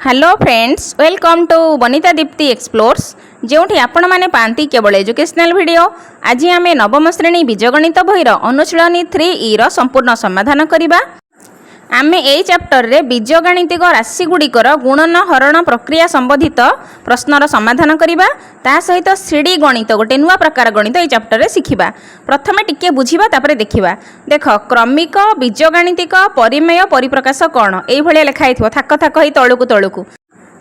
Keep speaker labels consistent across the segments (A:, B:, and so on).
A: Hello friends, welcome to Banita Dipti explores जोठी आपण माने पांती केवल एजुकेशनल वीडियो। आज आम नवम श्रेणी बीजगणित बहीर अनुशीलनी 3E रो संपूर्ण समाधान करिबा। आमे एई चैप्टर रे बीजगणितिक राशिगुड़िकर गुणन हरण प्रक्रिया संबंधित प्रश्नर समाधान करिबा। ता सहित सीडी गणित गोटे नुआ प्रकार गणित एई चैप्टर रे शिखिबा। प्रथमे टिके बुझिबा तापरे देखिबा। देख, क्रमिक बीजगणितिक परिमेय परिप्रकाश कौन एई भलिया लेखा हिथिबो थाक थाक ही तळुकु तळुकु।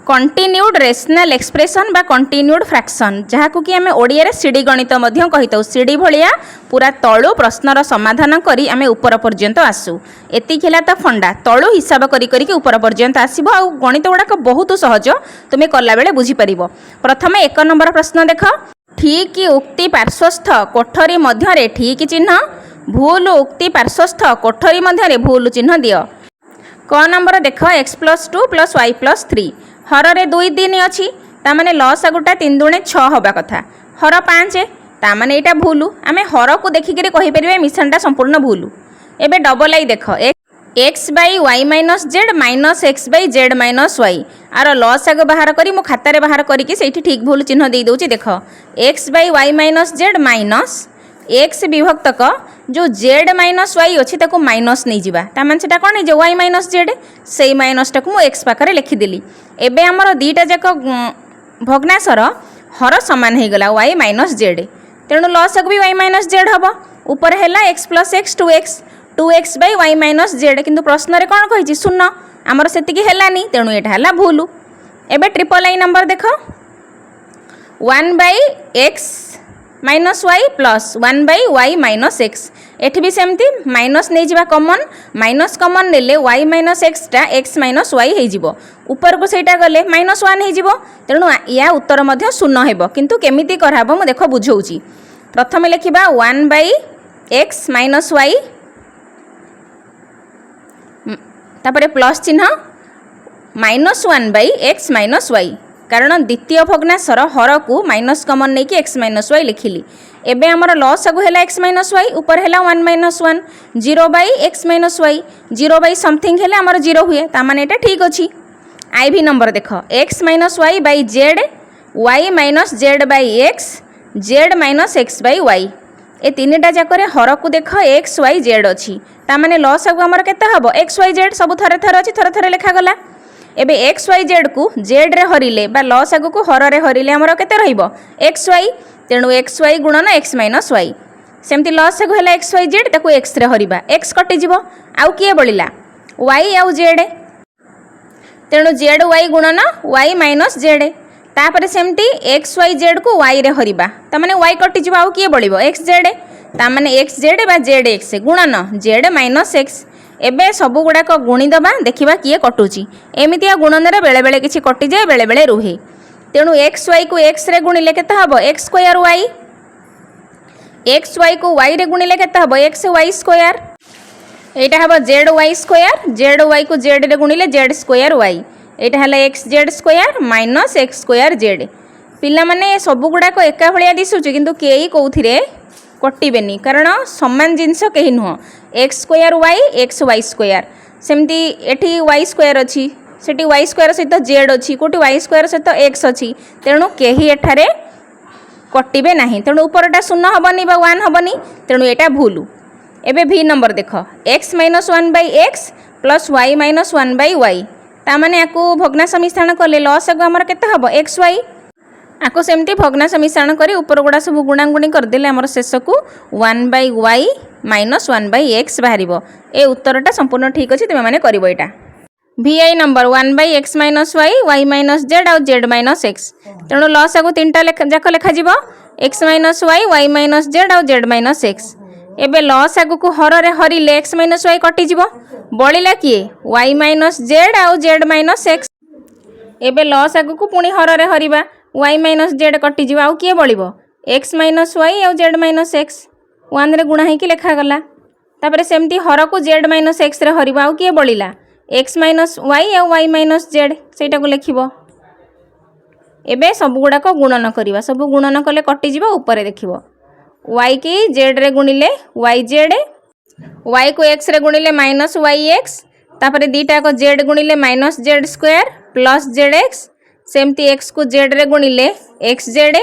A: कंटिन्यूड रेशनल एक्सप्रेशन बा कंटिन्यूड फ्रैक्शन जहाकू कि आमे ओडिया रे सीडी गणित मध्यम कहिताउ। सीडी भलिया पूरा तळु प्रश्नर समाधान करी आमे ऊपर पर्यंत आसु। एति खेला त फंडा तळु हिसाब करी करी के ऊपर पर्यंत आसीबो। आ गणित गुडाक बहुत सहज, तुमे कला बेले बुझी परिबो। प्रथमे 1 नंबर प्रश्न देख। ठीक उक्ति पार्श्वस्थ कोठरी मध्य रे ठीक चिन्ह, भूल उक्ति पार्श्वस्थ कोठरी मध्य रे भूल चिन्ह दियो। क नंबर देख। x + 2 + y + 3 हर रे 2 3 अच्छी तामाने लसागुटा 3 दूणे 6 हवा कथा। हर 5 तामाने एटा भूल। आमे हर को देखि करी कहि परिबे मिशनटा संपूर्ण भूल। एबे डबल आई देख। x / y - z - x / z - y are लसाग बाहर करी मो खाता रे बाहर करी कि सेठी ठीक भूल चिन्ह दे दोची। देख, x / y - z minus x विभक्तक जो z - y अच्छी ताको माइनस नहीं जिबा। ता मान सेटा कोन जे y - z सेई माइनस टाको मो x पाखरे लिखि देली। एबे हमर दीटा जाक भग्नाशर हर समान हे गला y - z, तेणु लसक भी y - z हबो। ऊपर हैला x + x 2x / y - z, किंतु प्रश्न रे कोन कहिछि 0, हमर सेतिकी हेलानी, तेणु एटा हला भूल। एबे ट्रिपल आई नंबर देख। 1/x - y + 1/y - x एठी भी सेमती माइनस नहीं जिबा कॉमन। माइनस कॉमन नेले y - x टा x - y हे जिवो। ऊपर को सेटा गले -1 हे जिवो, तेणु या उत्तर मध्य 0 हेबो। किंतु केमिति करहाबो मु देखो बुझौची। प्रथमे लिखिबा 1/x - y तापरे प्लस चिन्ह -1/x - y, कारण द्वितीय भग्नाशर हर को माइनस कॉमन नहीं कि x - y लिखिली। एबे हमर लॉस आगु हैला x - y, ऊपर हैला 1 - 1 0/x - y 0 समथिंग हैला हमर 0 हुए, ता माने एटा ठीक अछि। आई भी नंबर देख। x - y / z y - z x z - x y ए तीनटा जाकरे हर को देख x y z अछि, ता माने लॉस आगु हमर केते हबो x y z सब थरे थरे अछि, थरे थरे लेखा गला। एबे x y z को z रे हरिले बा लॉस आगु को हर रे हरिले हमर केते रहिबो x y, तेणु x y गुणन x - y। सेमती लॉस आगु हैला x y z ताको x रे हरिबा, x कटि जिवो, आउ किए बळिला y आउ z, तेणु z y गुणन y - z। तापरे सेमती x y z को y रे हरिबा, ता माने y कटि जिवो, आउ किए बळिबो x z, ता माने x z बा z x गुणन z - x। एबे सब गुड़ाक गुणी दबा, देखिबा किए कटुची। एमितिया गुणन रे बेले बेले किछि कटि जाए, बेले बेले रुहे। तेणु x y को x रे गुणिले केते हबो x square y, x y को y रे गुणिले केते हबो x y स्क्वायर, एटा हबो z y square, z y को z रे गुणिले z स्क्वायर y, एटा हला x z square minus x square z। पिला माने सब गुड़ाक एका भलिया दिसुची, किंतु केई कोउथिरे कटिबेनी, कारण समान जिंस केही नुह। x square y x y square, सेमती एठी y स्क्वायर अछि, सेठी y स्क्वायर सहित z अछि, कोटी y स्क्वायर सहित x अछि, तेणु केही एठारे कटिबे नाही, तेणु ऊपरटा 0 हबनी बा 1 हबनी, तेणु एटा भूल। एबे v नंबर देख। x - 1/x + y - 1/y, ता माने आकु भग्नांश मिश्रण कले लॉस आगु हमर केते हबो x y, आकु सेमती भग्नांश मिश्रण करी ऊपर गुडा सब गुणागुणी कर देले हमर शेष को 1/y - 1/x बाहरिबो। ए उत्तरटा संपूर्ण ठीक अछि, तुमे माने करिवो एटा। vi number 1/x - y y - z और z - x, तेणु लॉस आगु तीनटा जाक लेखा जिवो x - y y - z और z - x। एबे लॉस आगु को हर रे हरिले x - y कटि जिवो, बळिला किए y - z और z - x। एबे लॉस आगु को पुणी हर रे हरिबा y - z कटि जिवो, आउ किए बळिबो x - y और z - x 1 रे गुणा हेकि लेखा गला। तापरे सेमती हर को z - x रे हरिबो, आउ किए बळिला x - y और y - z, सेटा को लेखिबो। एबे सब गुडाक गुणन करिबा, सब गुणन कले कटि जिवो, ऊपर देखिबो y की z रे गुणिले y z, y को x रे गुणिले -y x, तापरे दीटा को z गुणिले -z square plus z x सेमती एक्स को जेड रे गुणिले एक्स जेड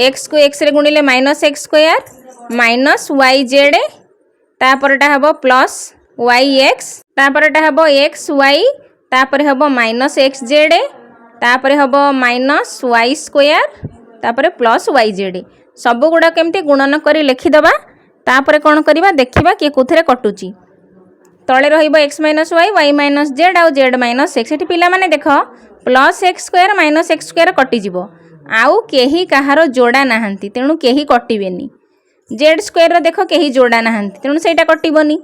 A: एक्स को एक्स रे गुणिले minus x square minus y z तापरटा हम प्लस वाई एक्स तापरटा हम एक्स वाई तापर हम माइनस एक्स जेड तापर हम माइनस वाई स्क्वायर तापर प्लस वाई जेड सब गुड़ा केमती गुणन करी लिखिदबा तापर कौन करवा देखा किए कौथे कटुची तले रक्स माइनस वाई माइनस जेड आउ जेड माइनस एक्स ये पिला देख plus x square minus x square कटिज आउ कहीं कहार जोड़ा नहांती तेणु कहीं कटिबेनी जेड स्क्वायर देख कहीं जोड़ा नहांती तेणु सेटा कटिबनी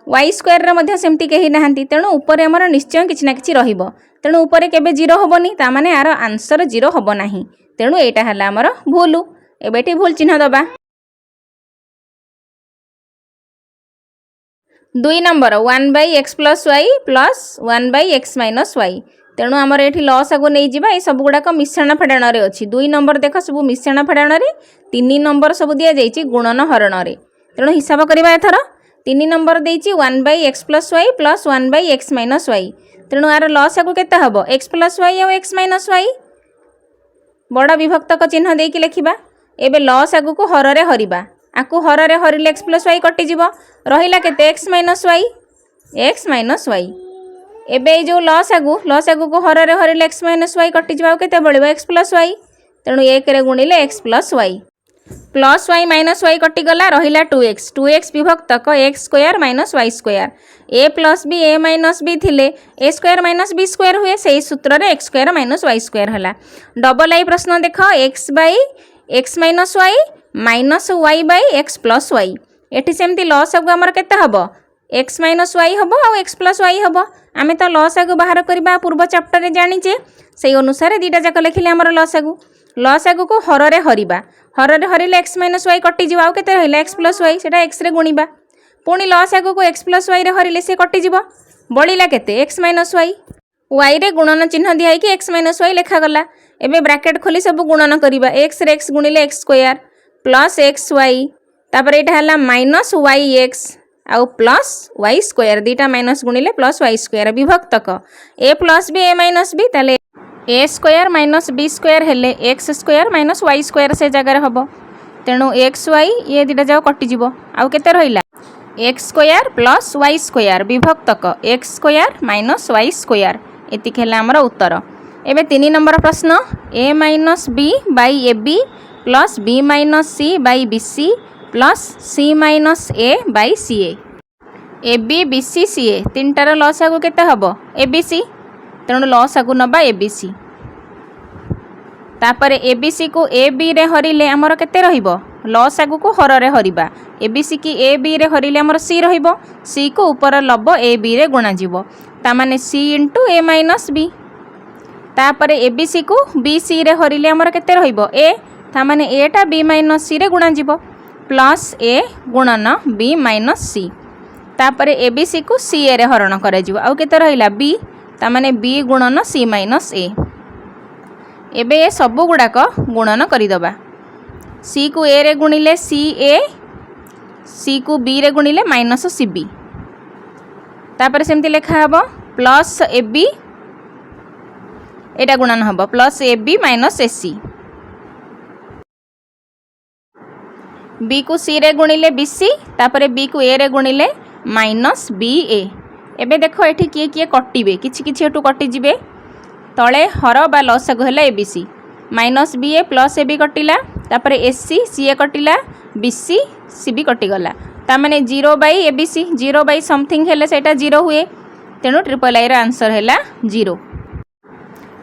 A: वाई स्क्वायर सेमती कहीं नहांती तेणु ऊपर आमर निश्चय किसी ना कि रहिबो तेणु ऊपर केबे जीरो होबनी तामाने आर आंसर जीरो होबो नाही तेणु एटा हला आमर भूल एबेठी भूल चिन्ह दबा 2 number 1/x + y + 1/x - y तेणु आमर ये लस आगु नहीं जावा ये सब गुड़ाक मिश्रण फेड़ाण अच्छी 2 नंबर देख सब मिश्रण फेड़ाण 3 नंबर सब दि जाइए गुणन हरण तेणु हिसाब करवा एथर 3 नंबर देती 1/x + y + 1/x - y तेणु आर लस आगु केते हबो x + y और x - y बड़ विभक्तक चिन्ह देकी लिखिबा एबे लस आगु को हर रे हरिबा आकु हर रे हरिले x + y कटिजिवो रहिला केते x - y एबे जो लस आगु को हर रे हरिले x - y कटिजिवो आ केते बळिबो x + y तेणु 1 रे गुणिले x + y plus y minus y कटिगला रहिला 2x विभक्तक x square minus y square a plus b a minus b थिले a square minus b square हुए से सूत्र रे x square minus y square हला डबल आई प्रश्न देख x by x minus y minus y by x plus y एठी सेमती लस आगु हमर केते हबो x माइनस y हबो आ x प्लस y हबो आमे तो लस आगु बाहर करबा पूर्व चैप्टर रे जानिचे सेही अनुसार दीटा जाक लिखिले हमर लस आगु को हर रे हरिबा हर रे हरिले x माइनस y कटिजिवो आउ केते रहिला x प्लस y सेटा x रे गुणिबा पुणी लस आगु को x प्लस y रे हरिले से कटिजिवो बळिला केते x माइनस y y रे गुणन चिन्ह दिया कि x माइनस y लिखा गला एबे ब्रैकेट खोली सब गुणन करिबा x रे x गुणिले x स्क्वायर प्लस xy तापर एटा हला माइनस yx आउ प्लस y स्क्वायर दीटा माइनस गुणिले प्लस y स्क्वायर विभक्तक a plus b a minus b ताले a square minus B square हेले x square minus Y square से जगार हम तेणु एक्स वाई ये दुटा जाक कटिज आउ केते रहिला x square plus Y square विभक्तक x square minus Y square एतिक है आमर उत्तर एबे 3 नंबर प्रश्न a minus B by a b plus b minus c by b c plus c minus a by c a b b c c a तीनटार लस आगु केते हबो ए बी सी तेणु लस आगु नबा ए बी सी तापर ए बी सी को ए बी रे हरिले आमर केते रहिबो लस आगु को हर रे हरिबा ए बी सी की ए बी रे हरिले आमर सी रहिबो सी को ऊपर लब ए बी रे गुणा जीवो ता माने सी * ए माइनस बी तापर ए बी सी को बी सी रे हरिले आमर केते रहिबो ए ता माने ए टा बी माइनस सी रे गुणा जीवो प्लस ए गुणन बी माइनस सी तापर ए बी सी को सी ए रे हरण करा जीवो आउ केते रहिला बी ता माने बी गुणन सी माइनस ए एबे ए सब गुड़ाक गुणन करिदबा सी को ए रे गुणिले सी ए सी को बी रे गुणिले माइनस सी बी तापर सेमती लिखा हबो प्लस ए बी एटा गुणन हबो plus A B minus A C B को सी रे गुणिले बी सी तापर बी को ए रे गुणिले माइनस बी ए एबे देखो एठी किए किए कटिबे किछि किछि एटू कटि जिबे तले हर बा लसगु हैला a B c minus B a plus A b कटिला तापर a C c A कटिला B c C B कटि गला ता माने 0/abc 0 समथिंग हेले सेटा 0 हुए तेणु ट्रिपल आई रो आंसर हैला 0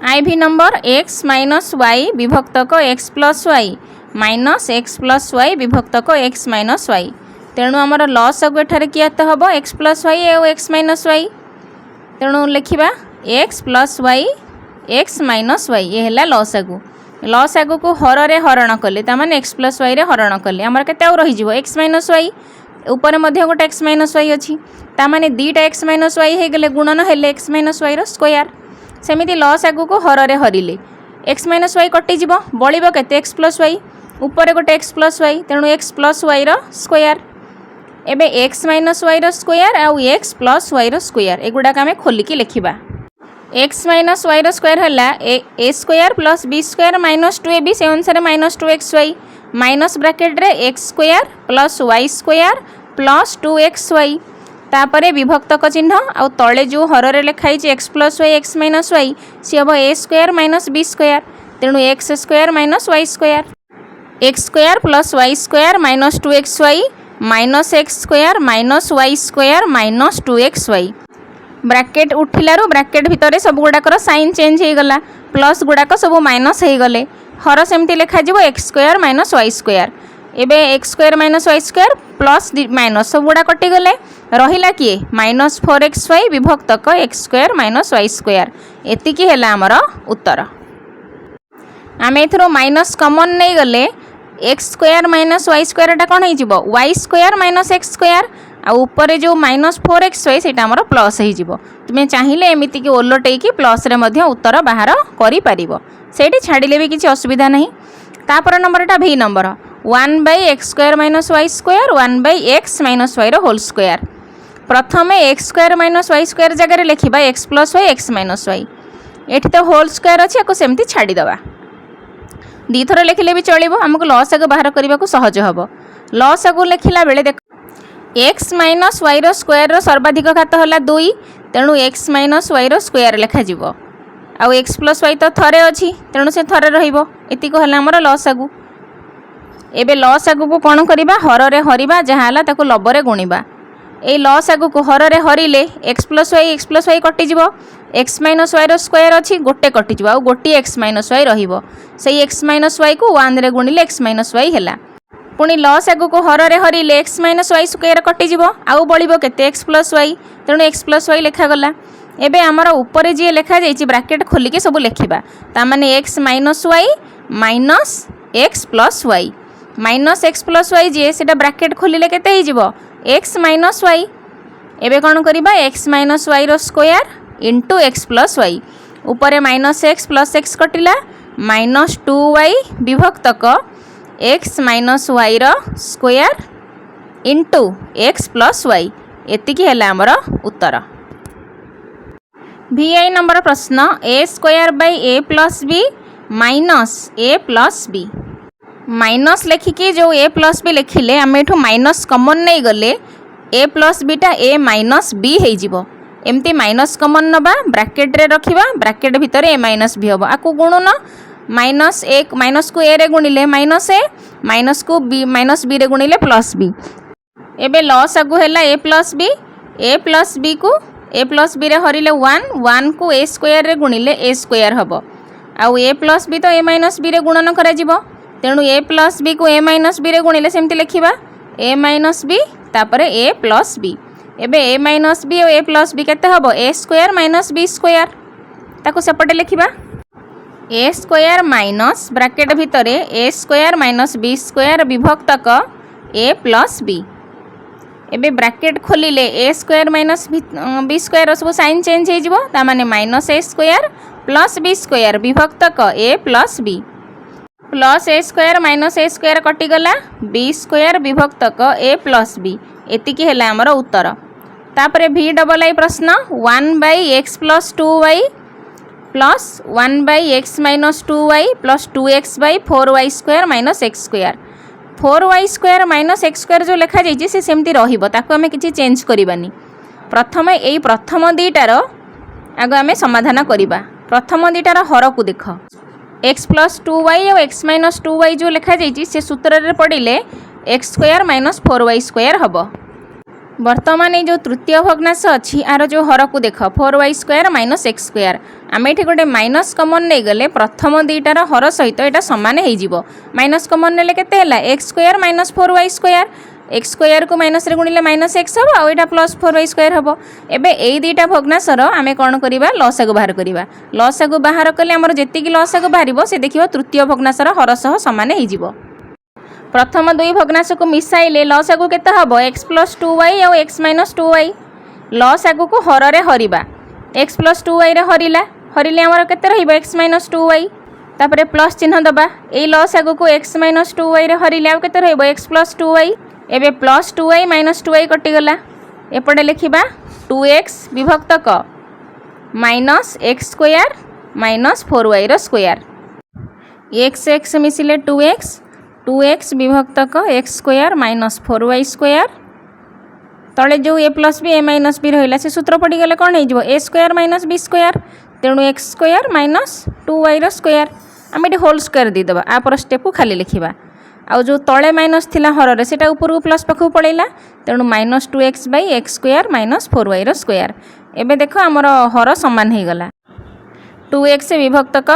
A: आई भी नंबर x माइनस वाई विभक्तक x plus Y minus x plus y विभक्तक x माइनस वाई तेणु आमर लस आगु एठारे किए तो हम x प्लस वाई और x माइनस वाई तेणु लिखिबा x plus y x minus y ये है लस आगु को हर रे हरण कले तामाने x प्लस वाई रे हरण कले आमर केते आउ रही जिवो x माइनस वाई ऊपर मध्य गोटे x माइनस वाई अछि तामाने दीटा x माइनस वाई हे गेले गुणन हेले x माइनस वाई रो स्क्वायर सेमिति लस आगु को हर रे हरिले x माइनस वाई कटि जिवो बळिबो केते x प्लस वाई ऊपर गोटे x प्लस वाई तेणु x प्लस वाई रो स्क्वायर एबे x माइनस वाई रो स्क्वायर आउ x प्लस वाई रो स्क्वायर एगुडा आमे खोलिकी लिखिबा एक्स माइनस वाई स्क्वायर है a square plus B square minus 2ab से अनुसार माइनस 2xy माइनस ब्राकेट रे x square plus Y square plus 2xy तापर विभक्तक चिन्ह आउ तले जो हर लिखाई x plus Y x minus y सी हम ए स्क्वायर माइनस बी स्क्वायर तेणु x square minus Y square x square plus Y square minus 2xy minus x square minus Y square minus 2xy bracket उठिलारू bracket भितर सब गुड़ाकर sign change हो गला plus गुड़ाक सब minus हो गले हर सेमती लिखा x square minus Y square एबे x square minus Y square plus minus सब गुड़ा कटिगले रहिला किए माइनस 4xy विभक्तक x square minus Y square एतिकी है आमर उत्तर आम एथरो माइनस कमन नहीं गले x square minus Y square कौन हो y square minus x square आउे जो माइनस 4xy से प्लस हो तुम्हें चाहिए एमती कि ओलटे कि प्लस उत्तर बाहर कर छाड़े भी किसी असुविधा नहीं तापर नंबरटा भी number 1/x square minus Y square 1/x minus y whole square प्रथम x square minus Y square जगह लिखा x plus Y x minus y एटी तो होल स्क्वायर अच्छी आपको सेमती छाड़ीदे दी थर लिखिले भी चलो आमको लस आग बाहर करने को सहज हम लस आग लिखला बेले देख एक्स माइनस वाई स्क्वायर सर्वाधिक घात है 2 तेणु एक्स माइनस वाई स्क्वायर लिखा आउ एक्स प्लस वाई तो थरे अच्छी तेणु से थरे रहीक है आमर लस आगू एबे लस आगू को कौन करवा हर हरवा जहाँ लबरे गुणवा ये लस आगू को हर हरिले एक्स प्लस वाई कटिज एक्स माइनस वाई स्क्वायर अच्छी गोटे कटिज आउ गोटे एक्स माइनस वाई रही एक्स माइनस वाई को 1 रे गुणिले एक्स माइनस वाई है पुणी लस आगू को हर हरिले एक्स माइनस वाई स्क्वायर कटिज आउ बड़ो के एक्स प्लस वाई तेणु एक्स प्लस वाई लिखागला एबे आमर ऊपर जी लिखा जाइए ब्राकेट खोलिके सब लिखा तामाने x minus y minus x plus Y minus x plus y जी से ब्राकेट खोलिले केते हो एक्स माइनस वाई एबे कौन करवा x minus Y square into x plus y ऊपर माइनस एक्स प्लस एक्स कटिला माइनस 2y विभक्तक x minus Y square into x plus y एतिकी है आमर उत्तर VI नंबर प्रश्न a square by A plus b minus a plus b minus लेखिकी जो ए प्लस बी लिखिले आम एठू माइनस कमन नहीं गले ए प्लस बीटा ए माइनस बी हो एमती माइनस कमन नबा ब्राकेट रे रखिबा ब्राकेट भितर ए माइनस बी हम आपको गुणन माइनस एक माइनस को ए रे गुणिले माइनस ए माइनस को बी माइनस बी रे गुणिले प्लस बी एबे लॉस आगु हैला ए प्लस बी को ए प्लस बी रे हरिले 1 को ए स्क्वायर रे गुणिले ए स्क्वायर हम आउ ए प्लस बी तो ए माइनस बी रे गुणन करा जिवो तेणु ए प्लस बी को ए माइनस बी रे गुणिले सेमती लिखिबा ए माइनस बी तापर ए प्लस बी एबे ए माइनस बी और ए प्लस बी केते हबो ए स्क्वायर माइनस बी स्क्वायर ताको सेपटे लिखिबा ए स्क्वायर माइनस ब्राकेट भितर a square minus B square विभक्तक ए प्लस बी एबे ब्राकेट खोलिले ए स्क्वायर माइनस बी स्क्वायर सब साइन चेंज हो तामाने माइनस ए स्क्वायर प्लस बी स्क्वायर विभक्तक A plus A square कटिगला B square विभक्तक A plus B एतिकी है आमर उत्तर तापरे भी डबल आई प्रश्न 1/x plus 2y plus 1/x minus 2y plus 2x/4y square minus x square 4y square minus x square जो लिखा जाइए से सेमती रहिबो ताको आमे किछि चेंज करिबानी प्रथम दुईटार आगे आमे समाधान करिबा प्रथम दुईटार हर को देख x प्लस 2y और x माइनस 2y जो लिखा जाइए से सूत्र रे पड़िले x square minus 4y square हम बर्तमान जो तृतीय भग्नांश अच्छी आर जो हर को देख 4y square minus x square आम ये गोटे माइनस कमन नहीं गले प्रथम दुईटार हर सहित यहाँ सामान हो माइनस कमन ने केते x square minus 4y square x square को माइनस रे गुणिले माइनस एक्स हम आउ यहाँ प्लस 4y स्क्वायर हम एबे एई दुईटा भग्नांशर आम कौन करवा लस आगु बाहर करवा लस आगु बाहर कले आमर जेतिकी लस आगु बाहर से देखिए तृतीय भग्नांशर हर सह सामान हो प्रथम दुई भग्नांश को मिसाइले लस आगु केते हबो x प्लस 2y और x माइनस 2y लस आगु को हर रे हरिबा x प्लस 2y रे हरिले आमर केते रहिबो x माइनस 2y तापरे प्लस चिन्ह दबा ए लस आगु को x माइनस 2y रे हरिले आ केते रहिबो x प्लस 2y एबे प्लस 2y माइनस 2y कटि गला एपटे लिखिबा 2x विभक्तक minus x square minus 4y square x x मिसिले 2x विभक्तक x square minus 4y square तले जो a plus B A minus b रहा से सूत्र पड़गले कौन हो ए स्क्वायर माइनस बी स्क्वायर तेणु x square minus 2y square आम ये होल स्क्वायर दीदेव आपर स्टेप को खाली लिखा आउ जो तले माइनस थिला हर से ऊपर प्लस पाखक पड़ेगा तेणु minus 2x by x square minus 4y square एबे देख आमर हर सामान हो गला 2x विभक्तक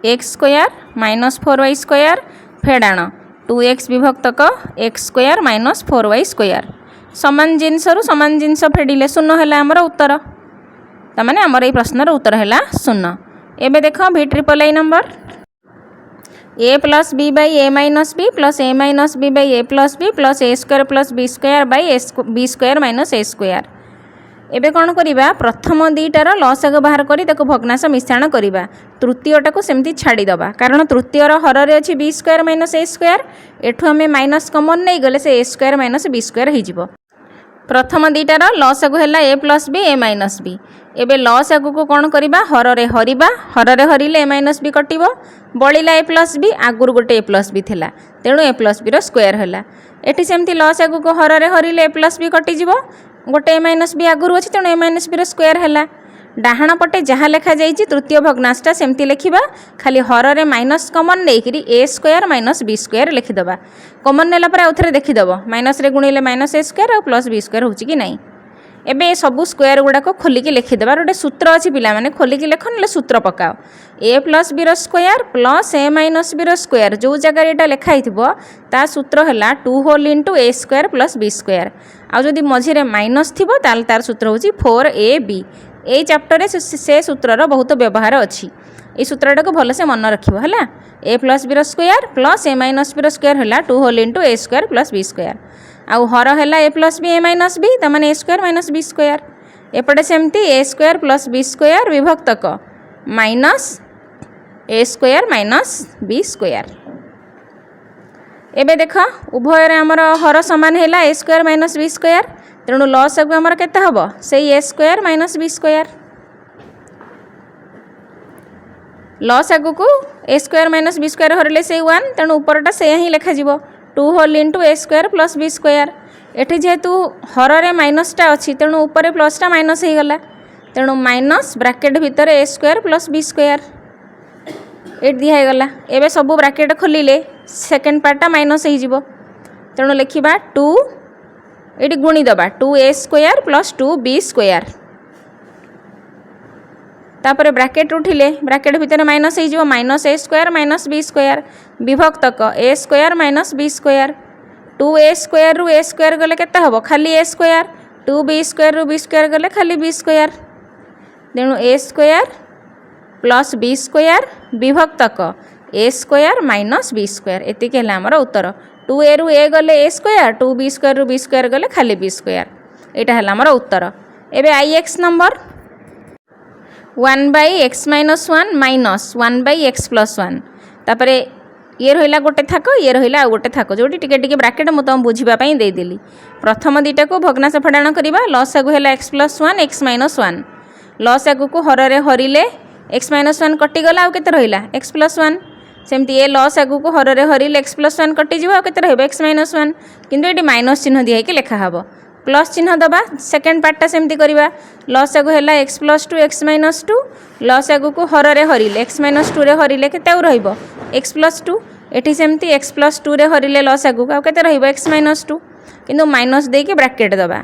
A: x square minus 4y square फेडाण 2x विभक्तक x square minus 4y square सामान जिनस फेडिले शून्य है आमर उत्तर तमाने आमर ये प्रश्नर उत्तर है शून्य एबे देख भी triple I number A plus B by A minus B plus A minus B by A plus square plus B square by B square minus A square एबे कौन करिबा प्रथम दीटार लसाग बाहर करी ताको भग्नांश मिश्रण करिबा तृतीयटा को सेमती छाड़ी दबा कारण तृतीयर हर रे अछि बी स्क्वायर माइनस ए स्क्वायर एठू आमे माइनस कॉमन नै गले से ए स्क्वायर माइनस बी स्क्वायर हो जिवो प्रथम दीटार लसागु हैला ए प्लस बी ए माइनस बी एबे लसागु को कौन करिबा हर रे हरिले ए माइनस बी कटिबो बळिला ए प्लस बी आगुर गोटे ए प्लस बी थिला तेणु A plus B row square हैला एठी सेमती लसागु को हर रे हरिले ए प्लस बी कटि जिवो गोटे ए माइनस बी आगुर अच्छी तेणु ए माइनस बी स्क्वायर है डाहाण पटे जहाँ लिखा जाइए तृतीय भग्नांशटा सेमती लिखा खाली हर रे माइनस कॉमन नहीं a square minus B square लिखिदबा कॉमन नेला पर आउ थे देखीदेव माइनस रे गुणिले माइनस ए स्क्वायर और प्लस बी स्क्वायर होची कि नहीं एबे सबू स्क्वायर गुड़ाक खोलिकी लिखिदेव गोटे सूत्र अच्छी पिला खोलिकी लिख ना सूत्र पकाओ ए प्लस बी स्क्वायर प्लस ए माइनस बी स्क्वायर जो जगह यहाँ लिखाई ता सूत्र है 2 whole into a square plus B square आउ जदि मझे माइनस थी तार सूत्र हूँ 4ab ये चैप्टर से सूत्रर बहुत व्यवहार अच्छी ये सूत्रटा को भलसे मन रखिबो है ए प्लस बी स्क्वायर प्लस ए माइनस बी स्क्वायर है 2 whole into a square plus B square आउ हर है ए प्लस बी ए माइनस बी तमाने a square minus B square एपटे सेमती a square plus B square विभक्तक माइनस ए स्क्वायर माइनस बी स्क्वायर एबे देख उभय आमर हर सामान है a square minus B square तेणु लसागु आमर केते हबो से ए स्क्वायर माइनस बी स्क्वायर लसागु को a square minus B square हरले से 1 तेणु ऊपरटा से ही लिखा जिवो 2 whole into a square plus B square एठी जेहेतु हर रे माइनसटा अच्छी तेणु ऊपर प्लसटा माइनस हो गला तेणु माइनस ब्राकेट भितर a square plus B square ये दिगला एवं सब ब्राकेट खोलिले सेकेंड पार्टा माइनस हो तेणु लिखा 2 ये गुणीदबा 2a स्क्वायर प्लस 2b स्क्वायर तापर ब्राकेट उठिले ब्राकेट भितर माइनस हो माइनस ए स्क्वायर माइनस बी स्क्वायर विभक्तक a square minus B square 2a square रु ए स्क्वायर गले केते हबो खाली ए स्क्वायर 2b स्क्वायर रु बी स्क्वायर गले खाली बी स्क्वायर तेणु ए स्क्वायर प्लस बी स्क्वायर विभक्तक a square minus B square एतिक है आमर उत्तर 2a रु ए गले ए स्क्वायर 2b स्क्वायर रु बी स्क्वायर गले खाली बी स्क्वायर यहाँ है आमर उत्तर एबे ix number 1 by x minus 1 minus 1 by x plus 1 तापर ये रहा गोटे थाक ये रहा आउ गोटे थाक जो टिके ब्राकेट मुझे तुम बुझापी देदेली प्रथम दुईटा को भग्नांश फेडाण करवा लसागु है एक्स प्लस 1 एक्स माइनस 1 लसागु को हर रे हरिले एक्स माइनस 1 कटिगला आउ केते रहिला एक्स प्लस 1 सेमती ए लसागु को हर रे हरिले एक्स प्लस 1 कटिज आउ केते रहइबो एक्स माइनस 1 किंतु ये माइनस चिन्ह दिया कि लिखा हम प्लस चिन्ह दबा सेकेंड पार्टा सेमती करवा लसागु है एक्स प्लस 2 एक्स माइनस 2 लसागु को हर रे हरिले एक्स माइनस 2 रे हरिले केते आउ रहिबो एक्स प्लस 2 एटी सेमती एक्स प्लस 2 रे हरिले लसागु आउ केते रहिबो एक्स माइनस 2 किंतु माइनस देके ब्राकेट दबा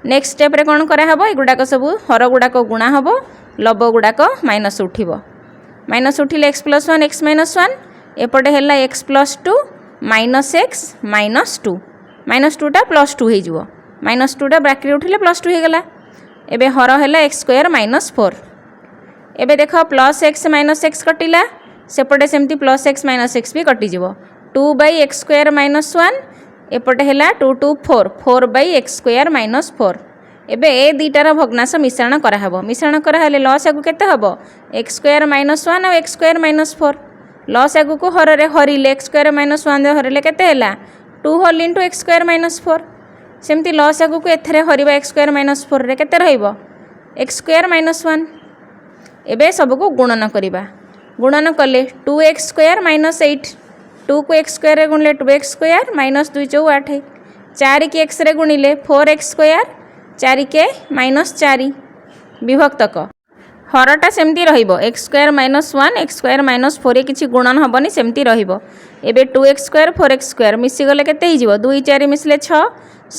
A: नेक्स्ट स्टेप रे कोन करा हबो एगुडाक सब हर गुडाक गुणा हबो लब गुडाक माइनस उठिबो माइनस उठिले एक्स प्लस 1 एक्स माइनस 1 एपटे है x plus 2 minus x minus 2 minus 2टा प्लस 2 हो माइनस 2टा ब्राकेट उठिले प्लस 2 हो गला एबे हर है एक्स स्क्वायर माइनस 4 एबे देख प्लस एक्स माइनस एक्स कटिला सेपटे सेमती प्लस एक्स माइनस एक्स भी कटिज 2 बाई एक्स स्क्वायर माइनस 1 एपटे है 2 2 4 4 बाई एक्स स्क्वायर माइनस 4 एबे ए दुईटार भग्नांश मिश्रण कराहब मिश्रण कराले लसागु केते हबो एक्स स्क्वायर माइनस 1 और एक्स स्क्वायर माइनस 4 लसागु को हर रे हरिले एक्स स्क्वायर माइनस 1 हरिले केते हैला 2 whole into x square minus 4 सेमती लसागु को एथरे हरिबा एक्स स्क्वायर माइनस 4 रे केते रहइबो एक्स स्क्वायर माइनस 1 एबे सबको गुणन करवा गुणन कले 2x² -8 2 को x स्क्वायर रे गुणिले 2x स्क्वायर -2 × 8 4 की x रे गुणिले 4x² 4 के -4 विभक्तक हरटा सेमती रहिबो x² -1 x² -4 ये किछि गुणन हबनी सेमती रहिबो। एबे 2x² 4x² मिसी गले केते हि जिवो 2 4 मिसले 6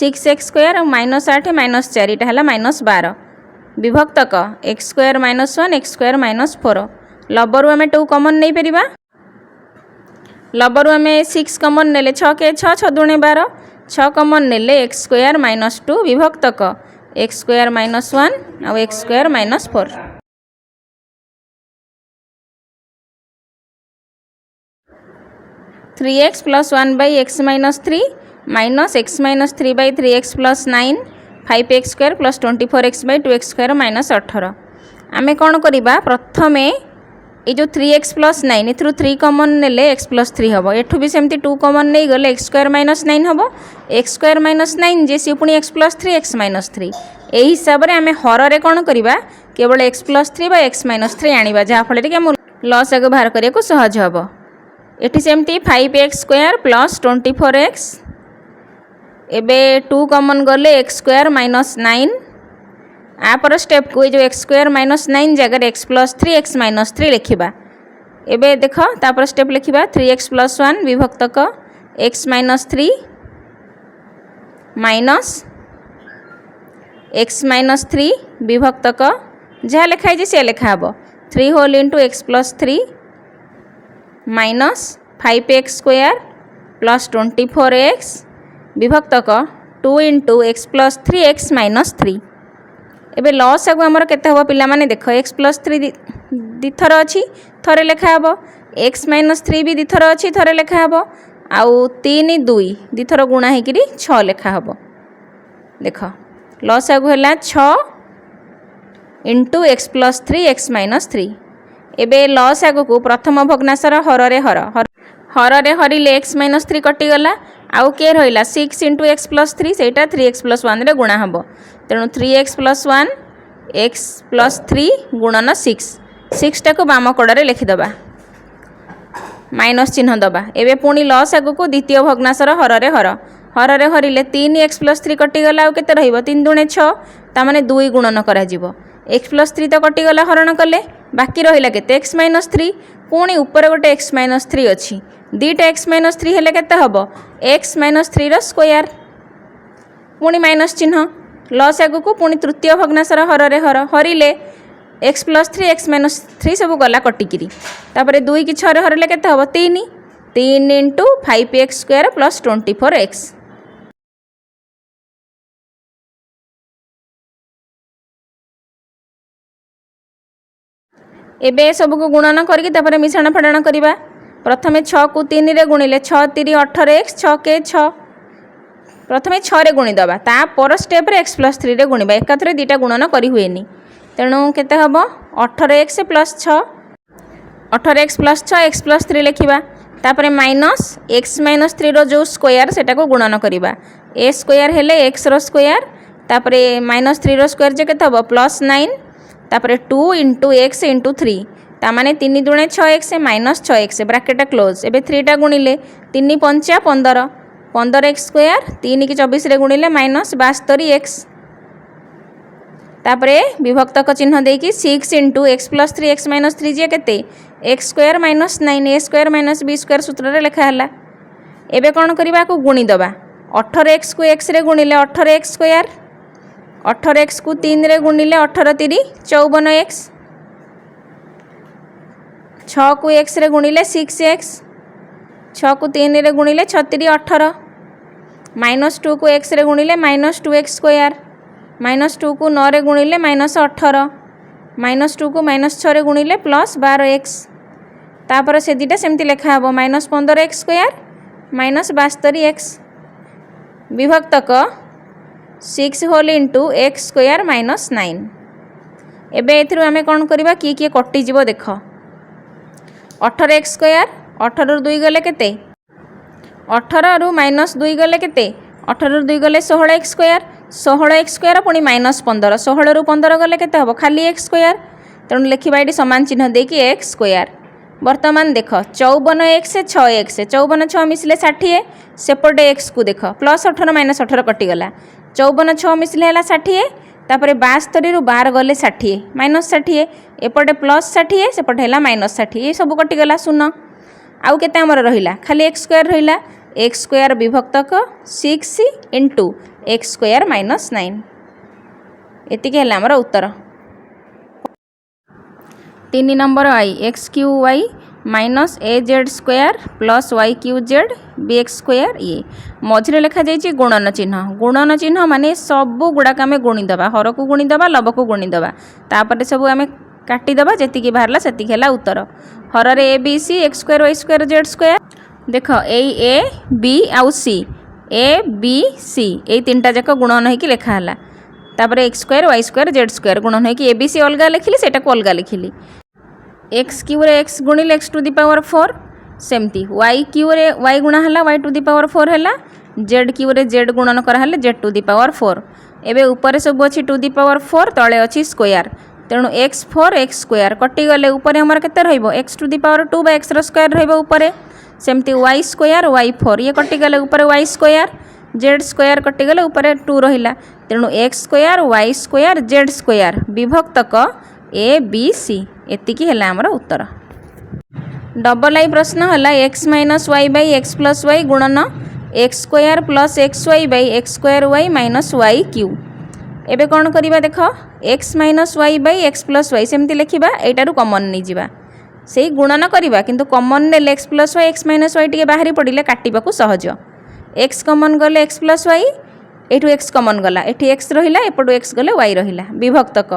A: 6x² -8 -4 इटा हला -12 विभक्तक x² -1 x² -4 लबरु आमे 2 कॉमन नै परिबा लबरु आमे 6 कॉमन नेले 6 के 6 6 दुणे 12 6 कॉमन नेले x² -2 विभक्तक x² -1 और x² -4 3x + 1/x - 3 - x - 3/3x + 9 5x² + 24x/2x² - 18 आमे कोन करिबा प्रथमे ये जो 3x + 9 इथरु 3 कॉमन नेले x + 3 हबो एठु भी सेमती 2 कॉमन नै गले x² - 9 हबो x² - 9 जे सी पुनी x + 3 x - 3 एही हिसाब रे आमे हर रे कोन करिबा केवल x + 3 / x - 3 आनिबा जा फले कि हम लॉस आगे बाहर करिया को सहज हबो। एठी सेमती 5x² + 24x एबे 2 कॉमन गले x² - 9 आपर स्टेप को जो x² - 9 जगह x + 3 x - 3 लिखिबा। एबे देख तापर स्टेप लिखिबा 3x + 1 विभक्तक x - 3 माइनस x - 3 विभक्तक जहाँ लिखाई जे से लिखा हबो 3 whole into x + 3 minus 5x² + 24x विभक्तक 2 इनटू x + 3 x - 3 एबे लॉस आगु हमर केते हबो पिला माने देखो x + 3 दी थर अछि थरे लेखा हबो x - 3 भी दी थर अछि थरे लेखा हबो आउ 3 2 दी थर गुणा हे किरी 6 लेखा हबो। देखो लॉस आगु हला 6 इनटू x + 3 x - 3 एबे लॉस आगु को प्रथम भग्नांशर हर रे हरिले x - 3 कटि गला आउ के रहिला 6 इनटू x + 3 सेटा 3x + 1 रे गुणा हबो तेणु 3x + 1 x + 3 गुणन 6 टा को बाम कड़े लिखिदबा माइनस चिन्ह दबा। एबे पुणी लॉस आगु को द्वितीय भग्नांशर हर रे हरिले 3x + 3 कटि गला आउ केते रहिबो 3 दुणे 6 ता माने 2 गुणन करा जिवो x + 3 तो कटि गला हरण कले बाकी रहिला केते x - 3 पुणी ऊपर गोटे x - 3 अछि दीटा x - 3 हेले केते हबो x - 3 रो स्क्वायर पुणी माइनस चिन्ह लॉस आगु को पुणी तृतीय भग्नांशर हर रे हरिले x + 3 x - 3 सब गला कटिकिरी तापरे 2 की 6 रे हरिले केते हबो 3 3 इनटू 5x² + 24x एबे सब को गुणन करके तापरे मिश्रण फेडण करिबा प्रथमे 6 को 3 रे गुणिले 6 3 18x 6 के 6 प्रथमे 6 रे गुणी दबा ता पर स्टेप रे x + 3 रे गुणिबा एकाथरे दीटा गुणन करि हुएनी तेणु केते हबो 18x + 6 18x + 6 x + 3 लिखिबा तापरे माइनस x - 3 रो जो स्क्वायर सेटा को गुणन करिबा a स्क्वायर हेले x रो स्क्वायर तापरे -3 रो स्क्वायर जे केते हबो +9 तापरे 2 इनटू x इनटू 3 ता माने 3 दुणे 6x -6x ब्रैकेट क्लोज एबे 3 टा गुणिले 3 5 15 15x² 3 की 24 रे गुणिले -72x तापरे विभक्तक चिन्ह देकी 6 इनटू x + 3 x - 3 जे केते x² - 9 a² - b² सूत्र रे लिखा हला एबे कोन करिबा को गुणी दबा 18x को x रे गुणिले 18x² 18x को 3 रे गुणिले 18 3 54x 6 को x रे गुणिले 6x 6 को 3 रे गुणिले 6 3 18 -2 को x रे गुणिले -2x² -2 को 9 रे गुणिले -18 -2 को -6 रे गुणिले +12x तापर से दीटा सेमती लिखा हबो -15x² -72x विभक्तक 6 whole into x² -9 एबे एथिरु आमे कोन करबा की कटि जिवो देख 18x² 18 रु 2 गले केते 18 रु -2 गले केते 18 रु 2 गले 16x² 16x² पुणी -15 16 रु 15 गले केते हबो खाली x² तेणु लिखा ये सामान चिन्ह देकी एक्स स्क्वायर। बर्तमान देख 54x 6x 54 6 मिसले 60 सेपटे एक्स को देख प्लस 18 माइनस 18 कटिगला 54 6 मिसले 60 तापर 72 रु 12 गले 60 माइनस 60 एपटे प्लस 60 सेपटे है माइनस 60 ये सब कटिगला शून्य आउ केते हमर रहिला खाली एक्स स्क्वायर रहिला एक्स स्क्वायर विभक्तक 6 इंटू एक्स स्क्वायर माइनस 9 एतिके है हमर उत्तर। 3 number I x q y minus a z square plus Y q z b x square ये मझे लिखा जाइए गुणन चिन्ह माने सबू गुड़ाक आम गुणीदबा हर को गुणीदबा लब को गुणीदबा तापर सब आम काटिदबा जी बाहर से उत्तर हर a B c x square Y square Z square देख ए बी आउ सी ए बी सी ये 3टा जाक गुणन होकर लिखाला तापर X square Y square Z square गुणन होकर ए बी सी अलग लिखिली से अलग लिखिली एक्स क्यू रे एक्स गुणिले एक्स टू दी पावर 4 सेमती वाई क्यू रे वाई गुणा है वाई टू दी पावर 4 है जेड क्यू रे जेड गुणन कराले जेड टू दी पावर 4 एवं ऊपर सब अच्छी टू दी पावर 4 तले अच्छी स्क्वायर तेणु एक्स 4 एक्स स्क्वायर कटिगले ऊपर आमर केते रहिबो X to the power 2 X रो स्क्वायर रहिबो ऊपर सेमती वाई स्क्वायर वाई 4 ये कटिगले ऊपर वाई स्क्वायर जेड स्क्वायर कटिगले ऊपर 2 रहिला तेणु x square Y square Z square विभक्तक ए बी सी एतिकी है आमर उत्तर। डबल आई प्रश्न है x minus y by x plus y गुणन x square plus x Y by x square y minus Y cube एबे कौन करिबा देख x minus y by x plus y सेमती लिखिबा एटारू कॉमन नहीं जिबा सेही गुणन करिबा किंतु कॉमन ले x plus Y x minus y टिके बाहरी पड़िले काटिबाकू सहज एक्स कॉमन गले एक्स प्लस वाई एठू एक्स कॉमन गला एठी एक्स रहिला एपटू एक्स गले वाई रहिला विभक्तक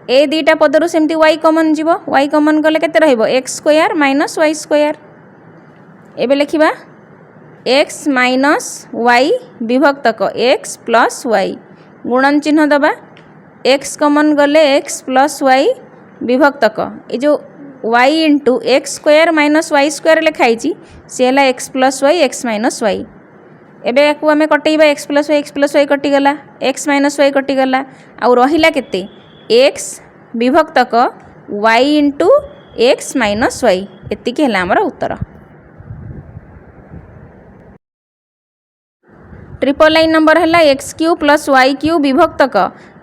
A: ए दीटा पदरू सेमती वाई कॉमन जीव वाई कॉमन गले केते रहिबो x square minus Y square एबे लिखिबा एक्स माइनस वाई विभक्तक एक्स प्लस वाई गुणन चिन्ह दबा एक्स कॉमन गले एक्स प्लस वाई विभक्तक ये जो y into x square minus Y square लिखाई सी है x plus Y x minus Y एबे याकू आमे कटेइबा एक्स प्लस वाई कटिगला एक्स माइनस वाई कटिगला आउ रहिला केते x विभक्तक y into x minus y एतिकी है आमर उत्तर। ट्रिपल लाइन नंबर है x cube plus Y cube विभक्तक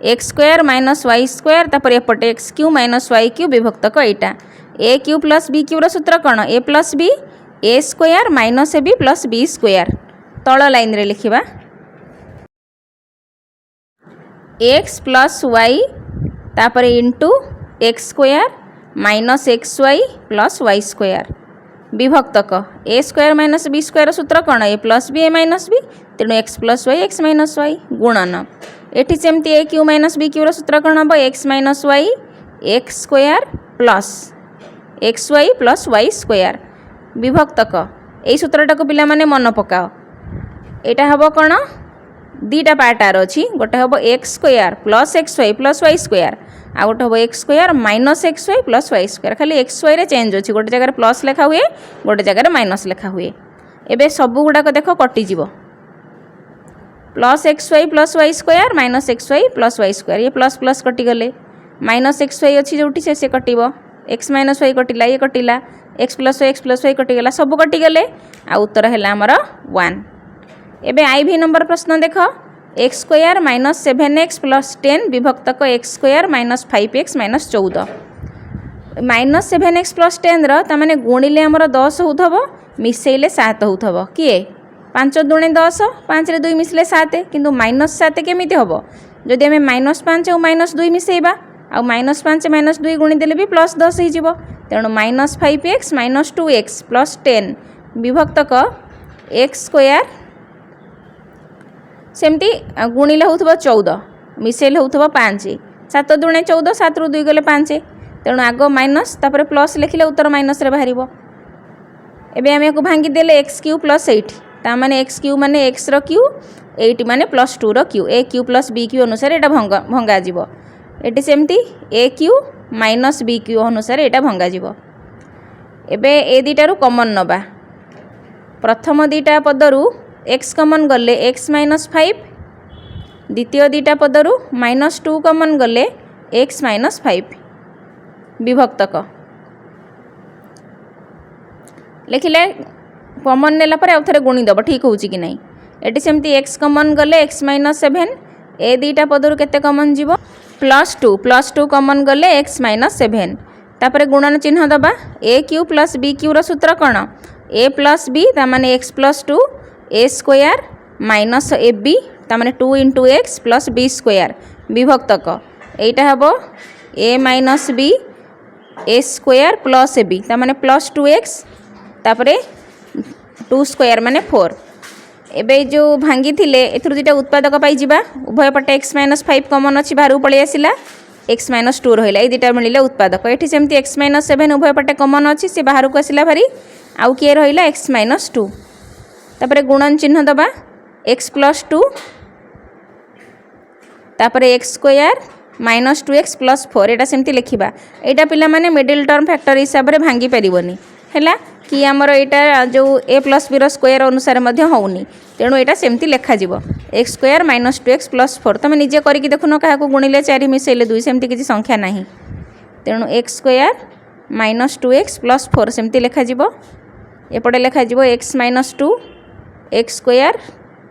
A: x square minus Y square तापर एपटे x cube minus Y cube विभक्तक एटा ए क्यू प्लस बी क्यू सूत्र कौन a plus B A square minus a b plus B square तल line रे लिखिबा एक्स प्लस वाई तापर into x square minus x Y plus Y square विभक्तक a square minus B square सूत्र कौन a plus B A minus b तेणु x plus Y x minus y गुणन एठी सेमती ए क्यू माइनस बी क्यू सूत्र कौन हम x minus Y x square plus x Y plus Y square विभक्तक यही सूत्रटा को पिला माने मन पकाओ यहाँ हम कौन दीटा पार्ट आर अच्छी गोटे हम x square plus x y square आ गोटे हम x square minus x Y plus Y square खाली एक्स वाई रे चेंज अच्छी गोटे जगह प्लस लिखा हुए गोटे जगह माइनस लिखा हुए एबे सबू गुड़ाक देख कटिଯିव plus x Y plus Y square minus x Y plus Y square ये प्लस प्लस कटिगले माइनस एक्स वाई अच्छी जोटी से कटिब एक्स माइनस वाई कटिला ये कटिला एक्स प्लस वाई कटिगला सब कटिगले आ उत्तर है आमर 1। एबे आई भी नंबर प्रश्न देख x square minus 7x plus 10 विभक्तक x square minus 5x minus 14 minus 7x plus 10 ताने गुणिले आमर 10 होथब मिसेइले 7 होथब किए 5 दुणे 10 5 रे 2 मिसले 7 किंतु माइनस 7 केमिति हबो जदि आमे माइनस 5 और माइनस 2 मिसेइबा आ माइनस 5 माइनस 2 गुणी देले भी प्लस 10 हो तेणु minus 5x minus 2x plus 10 विभक्तक एक्स स्क्वायर सेमती गुणिले होथबो 14 मिसेल होथबो 5 7 दुणे 14 7 रु 2 गले 5 तेणु आग माइनस तापर प्लस लिखिले उत्तर माइनस रे बाहरिबो एबे आमे को भांगी देले एक्स क्यू प्लस 8 ता माने एक्स क्यू माने एक्स रो क्यू 8 माने प्लस 2 रो क्यू ए क्यू प्लस बी क्यू अनुसार एटा भंगा जीवो एटी सेमती ए क्यू माइनस बी क्यू अनुसार एटा भंगा जीवो एबे ए दीटारू कॉमन नबा प्रथम दीटा पदरू एक्स कॉमन गले एक्स माइनस 5 द्वितीय दीटा पदरू माइनस 2 कॉमन गले एक्स माइनस 5 विभक्तक लिखिले कमन नेला पर आउ थे गुणीदेव ठीक हो कि नहीं एटी सेमती एक्स कमन गले एक्स माइनस 7 ए दुईटा पदर केते कमन जीव +2 कमन गले एक्स माइनस 7 तापर गुणन चिन्ह दबा a cube plus B cube सूत्र कौन ए प्लस बी तामाने x plus 2 a square minus a b तामाने 2 into x plus B square विभक्तक एटा हबो a minus B A square plus A b तामाने प्लस 2x तापरे 2 स्क्वायर माने 4 एबे जो भांगी थिले एथुर दुटा उत्पादक पाई जिबा उभय पटे x माइनस 5 कॉमन अछि बाहर पळि आसिला x माइनस 2 रहिला ए दुटा मिलिले उत्पादक एठी सेमती x माइनस 7 उभय पटे कॉमन अछि से बाहर को आसिला भारी आउ के रहिला x माइनस 2 तापरे गुणन चिन्ह दबा x प्लस 2 तापरे x square minus 2x plus 4 एटा सेमती लिखिबा एटा पिला माने मिडिल टर्म फैक्टर हिसाब रे भांगी परिबोनी हैला कि आमर एटा जो ए प्लस बी स्क्वायर अनुसार मध्य होउनी तेणु एटा सेमती लेखा जीवो x square minus 2x plus 4 तुम निजे करके देखुन क्या गुणिले 4 मिसेले 2 सेमती किसी संख्या नहीं तेणु x square minus 2x plus 4 सेमती लेखा जीवो एपटे लेखा जीवो x minus 2 x square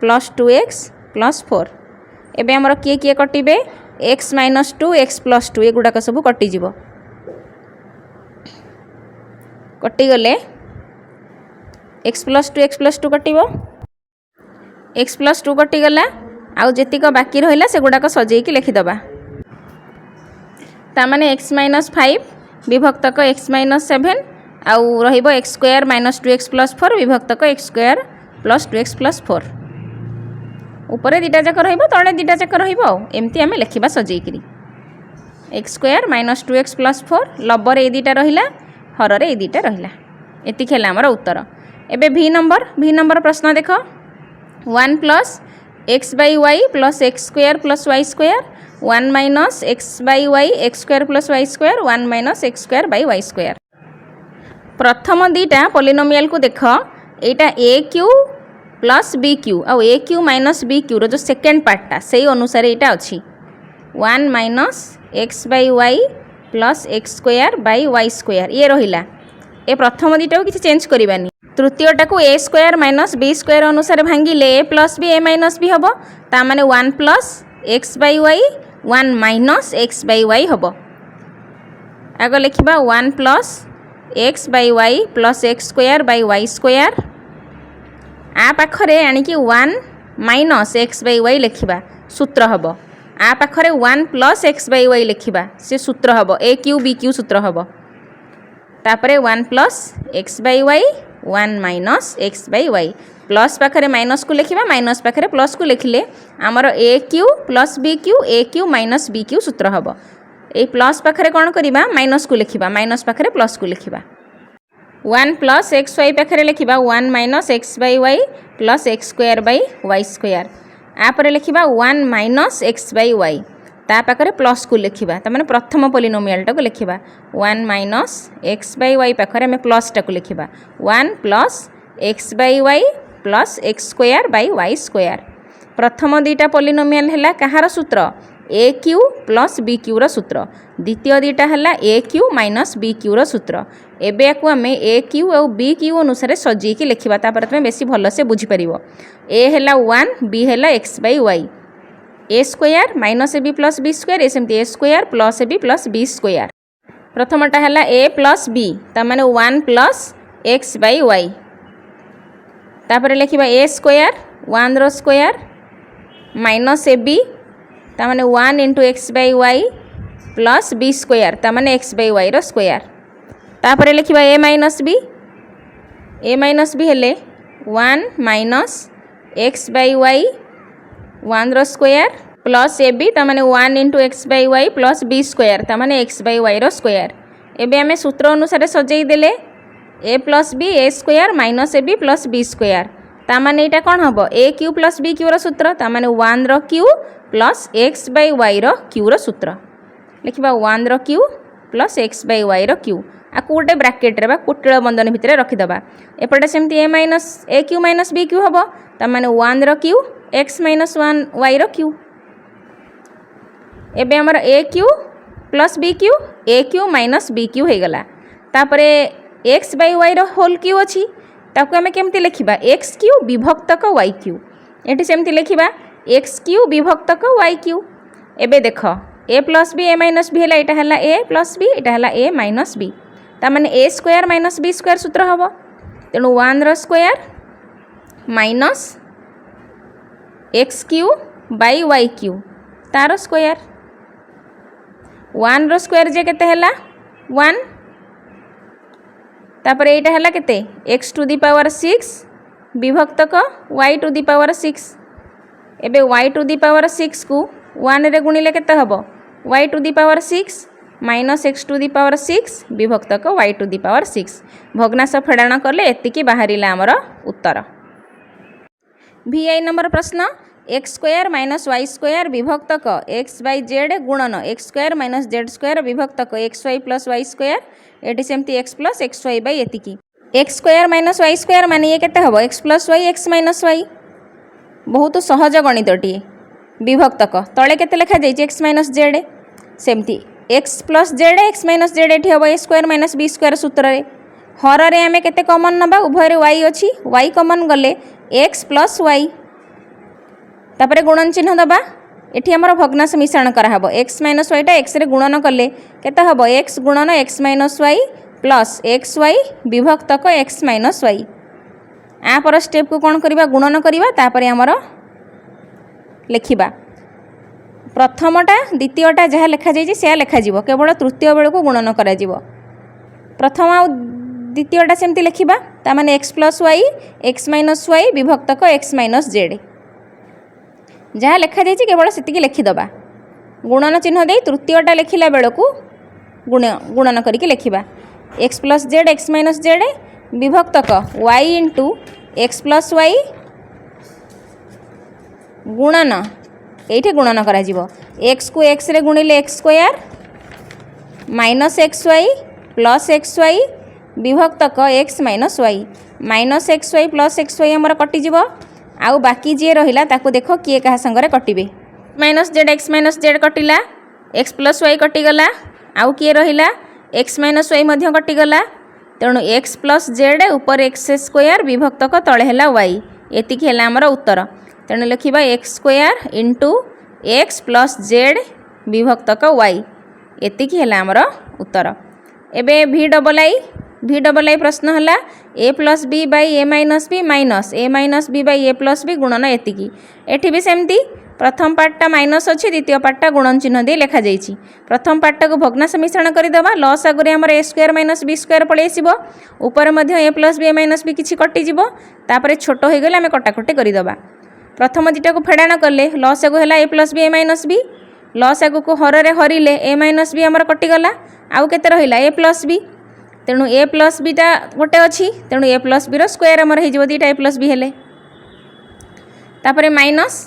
A: plus 2x plus 4 एबे आमर किए किए कटिबे एक्स माइनस 2 एक्स प्लस 2 एगुड़ाक सब कटिଯିव कटिगले एक्स प्लस 2 कटिव एक्स प्लस 2 कटिगला आउ जेतिक बाकी रहिला से गुड़ाक सजेकी लिखिदबा तामाने एक्स माइनस 5 विभक्तक एक्स माइनस 7 आउ रहिबो x square minus 2x plus 4 विभक्तक x square plus 2x plus 4 ऊपर दुटा जाक रहिबो तळे दुटा जाक रहिबो एमती आमे लिखिबा सजेकी x square minus 2x plus 4 लबर ए दुटा रहिला हर रे ए दुटा रहिला एति खेला हमर उत्तर एबे भी नंबर प्रश्न देख 1 plus x by Y plus x square plus Y square 1 minus x by Y x square plus Y square 1 minus x square by Y square प्रथम दुईटा पॉलिनोमियल को देख एटा ए क्यू प्लस बी क्यू आउ A cube minus B cube रो जो second पार्टा से अनुसार यहाँ अच्छी 1 minus x by Y plus x square by Y square ये रहिला ए प्रथम दुईटा को किसी चेंज करवानी तृतीयटा को a square minus B square अनुसार भांगिले a plus B A minus b हम ताने 1 plus x by y 1 minus x by y हम आग लिखा 1 plus x by Y plus x square by Y square आ पाखरे आणिकी 1 माइनस एक्स बाई वाई लिखा सूत्र हम आ पाखरे 1 प्लस एक्स बाई वाई लिखा से सूत्र हम ए क्यू बी क्यू सूत्र हम तापरे 1 plus x by y 1 minus x by Y plus पाखरे माइनस को लिखा माइनस पाखरे प्लस को लिखिले आमर a cube plus B cube A cube minus B cube सूत्र हम ए प्लस पाखरे कौन करवा माइनस को लिखा माइनस पाखरे प्लस को लिखा 1 प्लस एक्स वाई पाखरे लिखा 1 minus x by Y plus x square by Y square आपर लिखा 1 माइनस एक्स बाई वाई ता पाखरे प्लस को लिखा तमाने प्रथम पॉलिनोमियलटा को लिखा 1 माइनस एक्स बाई वाई पाखरे आम प्लसटा को लिखा 1 plus x by Y plus x square by Y square प्रथम दुईटा पॉलिनोमियल है कहार सूत्र A cube plus B cube रो सूत्र द्वितीय दुईटा है A cube minus B cube रो सूत्र एबे को आम ए क्यू और बी क्यू अनुसार सजेकी लिखा तुम बेसी भल से बुझीपर ए है 1 बी है x by y a square minus a b plus B square a सेमती a square plus A b plus B square प्रथमटा है ए प्लस बी ताने 1 प्लस एक्स बाई वाई तापर लिखा ए स्क्वायर 1 रो स्क्वायर माइनस ए बी ताने 1 into x by Y plus B square ताने x by y रो स्क्वायर तापर लिखा ए माइनस बी हेले 1 माइनस एक्स बाई वाई 1 रो स्क्वायर प्लस ए बी ताने 1 into x by Y plus B square ताने x by y रो square एबे आमे सूत्र अनुसार सजाई देले a plus B A square minus a b plus B square ताने यहाँ कौन हम a cube plus B cube रो सूत्र ताने 1 रो cube plus x by y रो क्यू रो सूत्र लिखा 1 रो cube plus x by y रो क्यू आपको गोटे ब्राकेट रे कुटिल बंधन भितर रखीदबा एपटे सेमती a minus a cube minus B cube हम ताने 1 रो क्यू एक्स माइनस 1 वाई रो क्यू एबे हमर a cube plus B cube A cube minus B cube हो गला तापर x by y whole cube अच्छी ताको आम केमती लिखा एक्स क्यू विभक्तक वाई क्यू ये सेमती लिखा एक्स क्यू विभक्तक वाई क्यू एबे देख a plus B A minus b है यहाँ ए प्लस बी यहाँ ए माइनस बी ताने a square minus B square सूत्र हम तेणु 1 रो square minus x cube by y cube तार स्क्वायर 1 रो स्क्वायर जे केते हैला 1 तापर एटा हैला केते x टू दी पावर 6 विभक्तक y टू दी पावर 6 एबे y टू दी पावर 6 को 1 रे गुणिले केते हबो y to the power 6 minus x to the power 6 विभक्तक y टू दी पावर 6 भग्नांश फेड़ाण कले एतिकी बाहरिला हमर उत्तर। VI नंबर प्रश्न x square minus Y square विभक्तक एक्स बै जेड गुणन x square minus z square विभक्तक x Y plus Y square ये सेमती x plus x Y by एतिकी x square minus Y square माने ये केते हबो x plus Y x minus Y बहुत सहज गणितटीए विभक्तक तले केते लिखा जाइए एक्स माइनस जेड सेमती x plus z x minus Z ये हम ए स्क्वायर माइनस बी स्क्वायर सूत्र हर रे आमे केते कॉमन नबा उभय रे वाई अच्छी वाई कॉमन गले एक्स प्लस वाई तापर गुणन चिन्ह दबा एठी हमर भग्नांश मिश्रण करा हबो एक्स माइनस वाईटा एक्स रे गुणन कले केते हबो एक्स गुणन x minus y plus x Y विभक्तक एक्स माइनस वाई आ पर स्टेप को कोन करबा गुणन करबा तापर हमर लिखिबा प्रथमटा द्वितीयटा जहाँ लिखा जाइए से लिखा जीवो केवल तृतीय बेल को गुणन करा जीवो प्रथम आ द्वितीयटा सेमती लिखिबा तामाने x plus Y x minus y विभक्तक एक्स माइनस जेड जहाँ लिखा जाइए केवल सेतिकी लिखिदबा गुणन चिन्ह दे तृतीयटा लिखिला बेल को गुणन करके लिखिबा x plus z x minus z विभक्तक y into x plus y गुणन ये गुणन करा जीवो एक्स को एक्स रे गुणिले x square minus x Y plus x Y विभक्तक x minus x Y plus x y आमर कटिजीव आउ बाकी जी रहिला ताकू देख किए क्या संगे कटिबे माइनस जेड कटिला एक्स प्लस वाई कटिगला आउ किए रहिला एक्स माइनस वाई मध्य कटिगला तेणु एक्स प्लस जेड ऊपर एक्स स्क्वायर विभक्तक तले हैला वाई एतिकी हैला आमर उत्तर तेणु लिखिबा x square into x plus z विभक्तक वाई एतिकी हैला आमर उत्तर। एबे वी डबल आई प्रश्न है ए plus B by A minus B by A plus b गुणन एतिकी एठी भी सेमती प्रथम पार्टा माइनस अच्छी द्वितीय पार्टा गुणन चिन्ह दे लिखा जाइए प्रथम पार्टा को भग्नांश मिश्रण करदेवा लस आगे आम ए स्क्वायर माइनस बी स्क्वायर पलि आसो ऊपर ए प्लस बी ए माइनस बी किसी कटिज तापर छोट हो गले आम कटाकटी करदेवा प्रथम दुटा को फेड़ाण कले लस आगु है ए प्लस बी ए माइनस बी लस आगु को हर हरिले ए माइनस बी आमर कटिगला आउ केते रहिला ए प्लस बी तेणु ए प्लस बीटा गोटे अच्छी तेणु ए प्लस बी स्क्वायर आमर हो दुईटा ए प्लस बी हेले तापर माइनस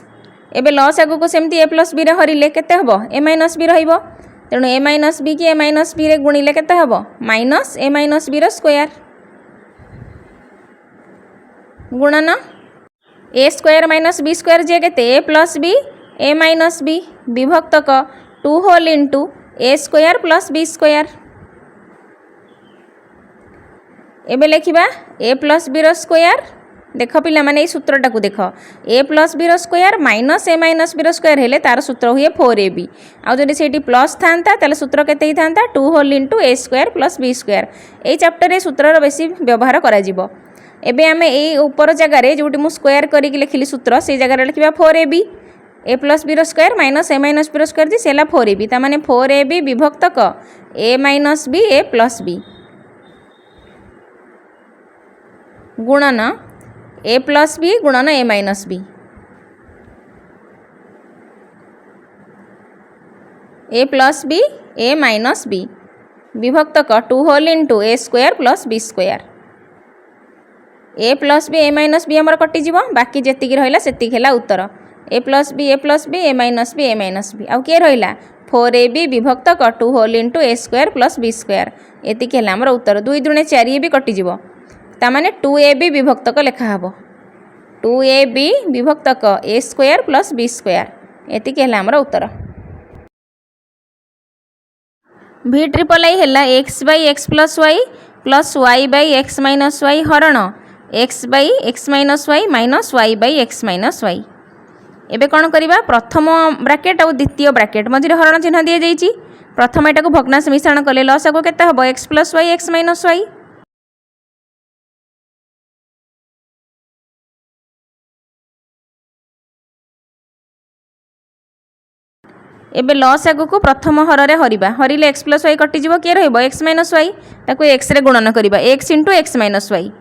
A: एबे लस आगु को सेमती ए प्लस बी हरिले केते हबो ए माइनस बी रहिबो तेणु ए माइनस बी कि ए माइनस बी रे गुणिले केते हबो minus A minus B square गुणन ए स्क्वायर माइनस बी स्क्वायर जे केते ए plus B A minus B विभक्तक 2 whole into a square plus B square एबे लिखिबा ए प्लस बी स्क्वायर देख पिला माने सूत्रटा को देख a plus B square minus A minus B square हेले तार सूत्र हुए 4ab आउ जदि सेठी प्लस थांता ताले सूत्र केते ही थांता 2 whole into a square plus B square A chapter रे सूत्रर बेसी व्यवहार करा जिवो एबे आमे ए ऊपर जगह रे जोटी मु स्क्वायर करी लिखिली सूत्र से जगह रे लिखिबा 4ab A plus B square minus A minus B square ji Sela 4ab ता माने 4ab विभक्तक A minus B a plus b गुणन ए प्लस बी गुणन ए minus B a plus B A minus B विभक्तक 2 whole into a square plus B square A plus B A minus B आमर कटिज बाकी जेतिकी रहिला सेतिकी हैला उत्तर ए plus B ए minus B आउ किए रहिला 4ab विभक्तक 2 whole into a square plus B square एतिकी हैला आमर उत्तर 2 दुणे 4ab कटिज तामाने 2ab विभक्तक लेखा हबो 2ab विभक्तक a square plus B square एतिकी हैला आमर उत्तर। भि ट्रिपल आई है x by x plus y by x minus y हरण x by x minus y by x minus Y. एबे कौन करवा प्रथम ब्राकेट और द्वितीय ब्राकेट मझे हरण चिन्ह दी जाइए। प्रथम एटा को भग्नांश मिश्रण कले लसागु केते हबो x plus Y x minus Y. एबे लसागु को प्रथम हर हरिबा हरिले एक्स प्लस वाई कटि जिवो के रहइबो एक्स माइनस वाई ताको एक्स रे गुणन करिबा x into x minus y.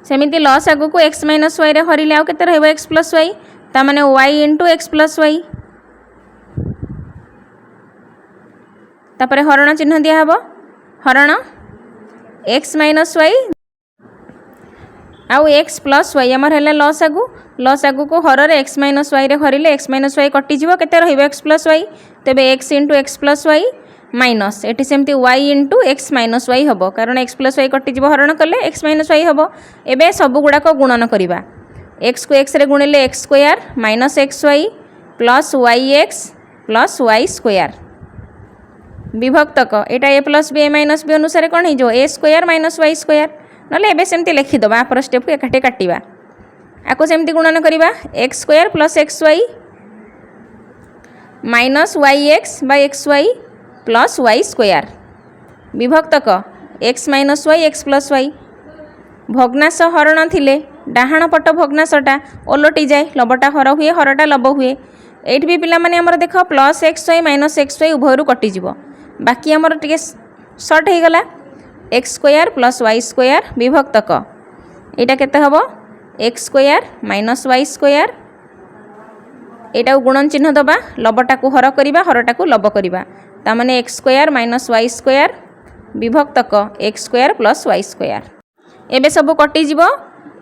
A: सेमिति लसागु को एक्स माइनस वाई रे हरिले आउ केते रहइबो एक्स प्लस वाई ता माने Y into x plus Y. तापरे हरण चिन्ह दिया हबो हरण एक्स माइनस वाई आउ एक्स प्लस वाई आमर है लसागु को हर एक्स माइनस वाई रे हरिले एक्स माइनस वाई कटिଯିव केते रहिबो एक्स प्लस वाई तेबे X into x plus Y minus एटी सेमती Y into x minus Y हम कारण एक्स प्लस वाई कटिଯିव हरण कले एक्स माइनस वाई हम। एबे सब गुड़ाक गुणन करवा एक्स को एक्स रे गुणिले x square minus x Y plus Y square विभक्तक एटा A plus B A minus B अनुसार कौन हो ए स्क्वायर माइनस वाई स्क्वायर ना सेमती लिखिदबा आपर स्टेप को एकाठे काटिबा आको सेमती गुणन करवा X square plus x Y minus Y X by X Y plus Y square विभक्तक x minus Y X plus Y. भग्नाश हरण थिले डाहाण पट भग्नाशटा ओलटी जाए लबटा हर हुए हरटा लब हुए एट भी पिला माने हमर देख plus x Y minus x Y उभयरू कटिजिव बाकी हमर टिके सर्ट हो गला X square plus Y square विभक्तक एटा केते हबो X square minus Y square एटा गुणन चिन्ह दबा लबटा को हर करिबा हरटा को लब करिबा ता माने X square minus Y square विभक्तक x square plus Y square. एबे सब कटि जिवो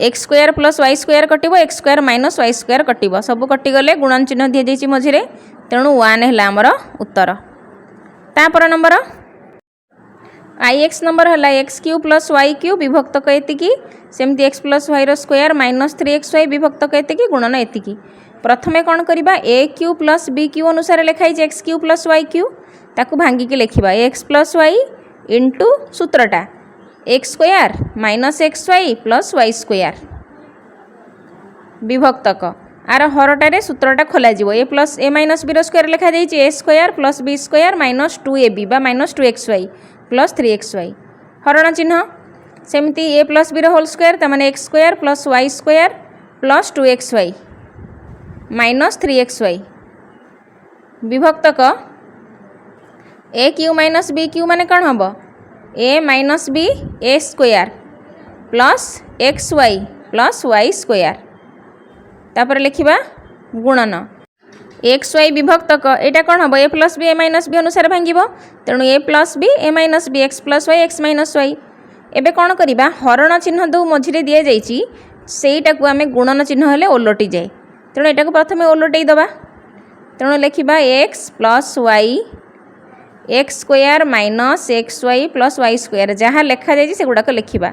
A: X square plus Y square कटिबो X square minus Y square कटिबो सब कटि गले गुणन चिन्ह दिया जाइछि मझिरे तेणु 1 हैला हमर उत्तर। तापर नंबर आई एक्स नंबर है x cube plus Y cube विभक्तक एतिकी सेमती x plus Y square minus 3x Y विभक्तक एतिकी गुणन एतिकी। प्रथमे कौन करवा A cube plus B cube अनुसार लिखाई X cube plus Y cube ताकू भांगिकी लिखा एक्स प्लस वाई इंटू सूत्रटा X square minus x Y plus Y square विभक्तक आर हरटारे सूत्रटा खोल A plus A minus B square लिखा जाइए A square plus B square minus 2ab बा minus 2x Y plus 3x Y हरण चिन्ह सेमती A plus B whole square तमाने X square plus Y square plus 2x Y minus 3x Y विभक्तक A cube minus B cube माने कौन हम A minus B A square plus x Y plus Y square तापर लिखिबा गुणन X Y विभक्तक एटा कौन हम A plus B A minus B अनुसार भांगिबो तेणु A plus B A minus B X plus Y x minus Y. एबे कौन करवा हरण चिन्ह दो मझिरे दि जाइए सेटा को आम गुणन चिन्ह हेले ओलटी जाए तेणु एटा को प्रथमे ओलटई दबा तेणु लिखिबा x plus Y x square minus x Y plus Y square जहाँ लिखा जाए से गुड़ाक लिखा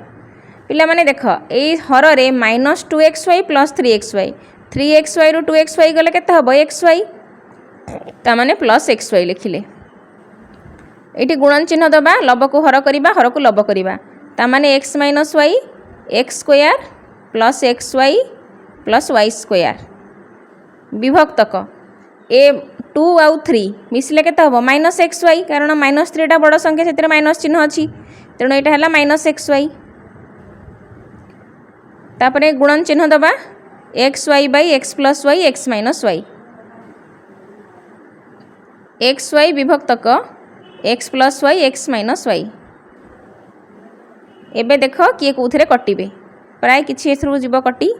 A: पिला माने देख ये हर रे minus 2x Y plus 3x Y 3x Y रु 2x वाई गले केते हबो x वाई ता माने प्लस x वाई लिखिले एटी गुणन चिन्ह दबा लब को हर करिबा हर को लब करिबा ता माने x minus Y x square plus x Y plus Y square विभक्तक ए 2 आउ 3 मिसले केते हबो माइनस एक्स वाई कारण माइनस 3 टा बड़ संख्या से माइनस चिन्ह अच्छी तेणु यहाँ है माइनस एक्स वाई तापरे गुणन चिन्ह दबा X Y by x plus Y x minus Y X Y विभक्तक x plus Y x minus Y. एबे देख किए कौथे कटिबे प्राय किसी एथरू जीव कटि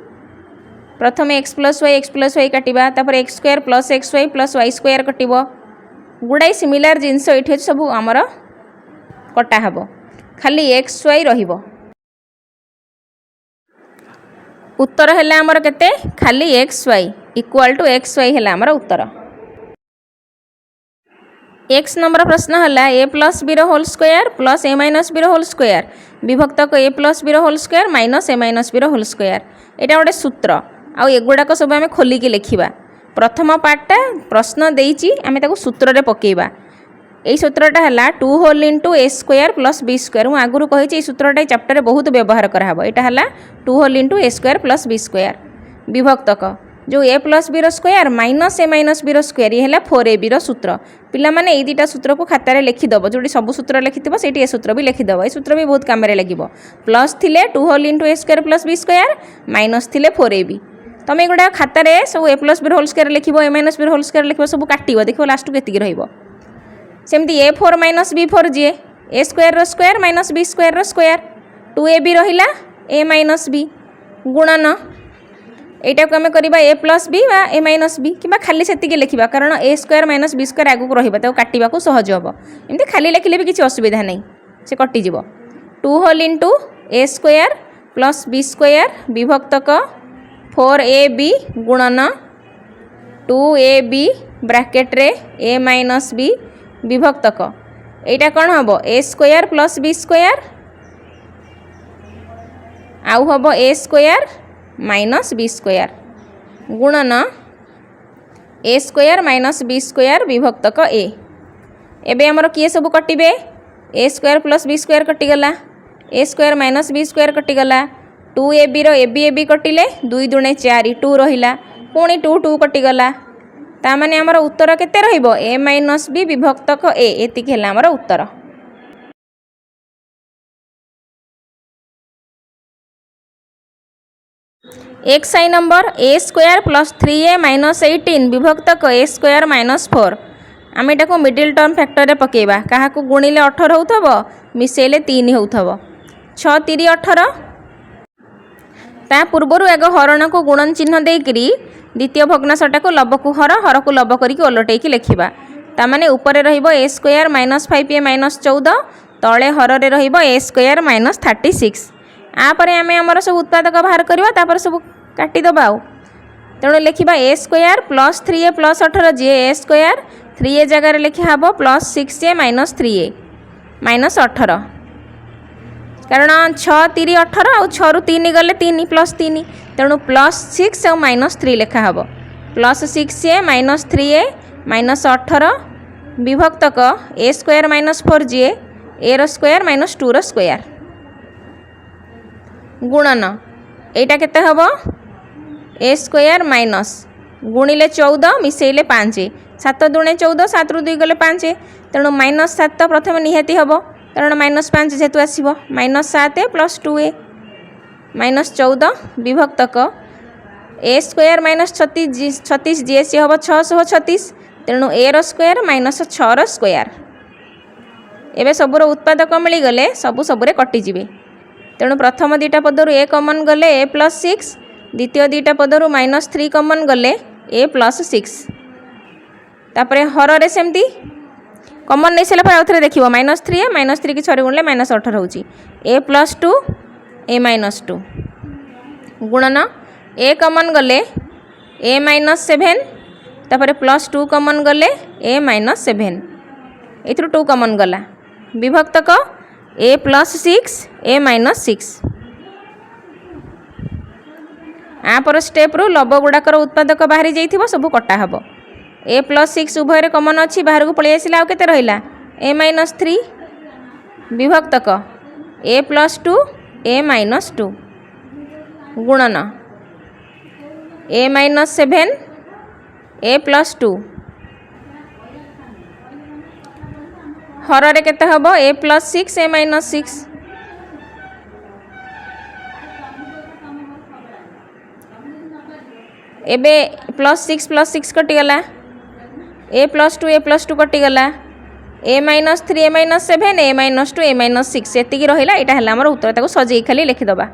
A: प्रथम एक्स प्लस वाई काटिबा तापर X square plus Y square कटिबो गुड़ाई सिमिलार जिनस ये सब आमर कटा हबो खाली एक्स वाई रहिबो उत्तर है आमर केते खाली x Y equal to X Y है आमर उत्तर। एक्स नंबर प्रश्न है ए plus B whole square plus ए माइनस बी होल स्क्वायर विभक्तक A plus B whole square minus A minus B whole square यहाँ गोटे सूत्र आउ एगुड़ाक सब आम खोलिकी लिखा प्रथम पार्टा प्रश्न देइछि आमे ताको सूत्र रे पकेइबा एई सूत्रटा हला 2 whole into a square plus b square मु आगुरु कहिछि एई सूत्रटा ए चैप्टर रे बहुत व्यवहार करा हबो एटा हला 2 whole into a square plus b square विभक्तक जो a प्लस b रो square minus a minus b रो स्क्वायर ये हला 4ab रो सूत्र पिला माने एई दिटा सूत्र को खाता रे लिखि दबो जोडी सब सूत्र लिखितबो सेठी ए सूत्र भी लिखि दबो ए सूत्र भी बहुत काम रे लागिबो प्लस थिले 2 whole into a square plus b square minus थिले 4ab तमे गुडा खाता रे सब a plus b whole square लिखिबो a minus b whole square लिखिबो सब काटिबो देखिबो लास्ट केति रहइबो सेमती a4 माइनस b4 जे a स्क्वायर रो स्क्वायर माइनस b स्क्वायर रो स्क्वायर 2ab रहिला a माइनस b गुणन एटा को हमें करबा a प्लस b बा a माइनस b किबा खाली सेति के लिखिबा कारण a square minus b square आगु को रहिबा ताको काटिबा को सहज होबो एमती खाली लिखिले भी किछि असुविधा नै से कटि जिवो 2 whole into a square plus b square विभक्तक 4ab गुणन 2ab ब्रैकेट रे a माइनस b विभक्तक एटा कोन हबो a square plus b square आउ हबो a square minus b square गुणन a square minus b square विभक्तक a एबे हमर किए सब कटिबे a square plus b square कटि गला a square minus b square कटि गला 2ab रो ab कटिले 2 दुणे 4 2 रहिला पुणी 2 2 कटि गला ता माने हमर उत्तर केते रहिबो a माइनस b विभक्तक a एतिक हैला हमर उत्तर xi number a square plus 3a minus 18 विभक्तक a स्क्वायर माइनस 4 आम एटा को मिडिल टर्म फैक्टर रे पकेबा काहा को गुणिले 18 होथबो मिसेले 3 होथबो 6 3 18 ता पूर्वरु एगो हरण को गुणन चिन्ह देकरी द्वितीय भग्नांशटा को लब को हर को लब करिक ओलटेई की लिखिबा ता माने ऊपर रहिबो a square minus 5a minus 14 तळे हर रे रहिबो a स्क्वायर माइनस 36 आ परे आमे हमर सब उत्पादक बाहर करबा ता पर सब काटी दबा तेणु लिखिबा a square plus 3a plus 18 J a square 3a जगह रे लिखा हबो plus 6a minus 3a minus 18 कारण 6 3 18 और 6 रु 3 गले 3 प्लस 3 तेणु प्लस 6 और माइनस 3 लिखा हबो plus 6a minus 3a minus 18 विभक्तक a square minus 4j a रो स्क्वायर माइनस 2 रो स्क्वायर गुणन एटा केते हबो a स्क्वायर माइनस गुणिले 14 मिसेइले 5 7 दुणे 14 7 रु 2 गले 5 तेणु माइनस 7 प्रथम निहाती हबो कारण माइनस 5 जेतु आसीबो माइनस 7 प्लस 2a माइनस 14 विभक्तक a स्क्वायर माइनस 36 जे सी हबो 636 तेणु a रो स्क्वायर माइनस 6 रो स्क्वायर एबे सबुर उत्पादक मिली गले सबुरे कटि जिवे तेणु प्रथम दुईटा पदरु a कॉमन गले a प्लस 6 द्वितीय दुईटा पदरु माइनस 3 कॉमन गले a प्लस 6 तापरे हर रे सेमती कॉमन नहीं सारा पर आउथरे देखिबो माइनस 3 की 6 गुणले माइनस 18 होची a प्लस 2 a माइनस 2 गुणन a कॉमन गले a माइनस 7 तापरे प्लस 2 कॉमन गले a माइनस 7 एथरु 2 कॉमन गला विभक्तक a प्लस 6 a माइनस 6 आ पर स्टेप रु लब गुड़ाकर उत्पादक बाहरी जाइथिबो सब कटा हबो a प्लस 6 उभय रे कॉमन अछि बाहर को पळि आसिला आ केते रहिला a minus 3 विभक्तक a plus 2 a minus 2 गुणन a माइनस 7 a प्लस 2 हर रे केते हबो a प्लस 6 a माइनस 6 एबे प्लस 6 कटि गला a प्लस 2 कटि गला a minus 3 a minus 7 a minus 2 a minus 6 एतिकी रहिला एटा हला हमर उत्तर ताको सजेई खाली लिखि दबा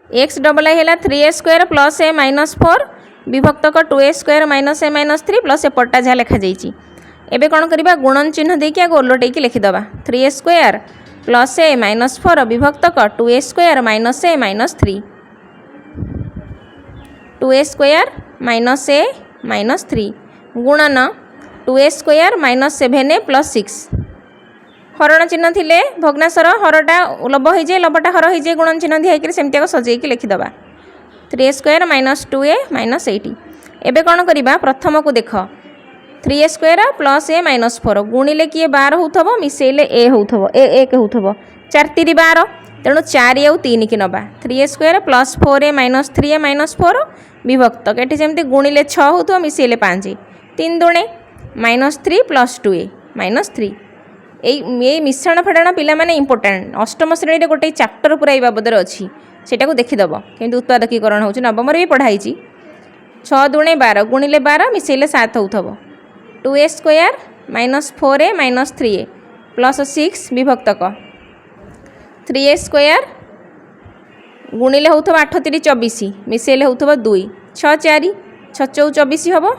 A: x डबल आई है 3a square plus a minus 4 विभक्तक 2a square minus a minus 3 plus एपटा जहाँ लिखा जाइए एबे कौन करबा गुणन चिन्ह देकी आगे ओलटेकी लिखिदबा 3a square plus a minus 4 विभक्तक 2a square minus a minus 3 2a square minus a minus 3 गुणन 2a square minus 7a plus 6 हरण चिन्ह थिले भग्नाशर हरटा लब हो जाए लबटा हर हो जाए गुणन चिन्ह दिखाई सेमती सजेक लिखिदबा 3a square minus 2a minus 80। एबे कौन करवा प्रथम को देख 3a square plus a minus 4 गुणिले किए 12 होथबो मिसेले a होथबो a 1 होथबो 4 3 12 तेणु 4 आउ 3 की नबा 3a square plus 4a minus 3a minus 4 विभक्त केटी सेमती गुणिले 6 होथबो मिसेले 5 3 दुणे माइनस 3 प्लस 2a माइनस 3 ये मिश्रण फेड़ाण पिला इंपोर्टाट अष्टम श्रेणी में गोटे चैप्टर पूरा बाबद अच्छी सेटा को देखीदब केमती उत्पादकीकरण हो नवम भी पढ़ाई 6 दुणे 12 गुणिले 12 मिसेले 7 होथबो 2a square minus 4a minus 3a plus 6 विभक्तक 3a square गुणिले होथबो 8 3 24 मिसेले होथबो 2 6 4 6 4 24 हम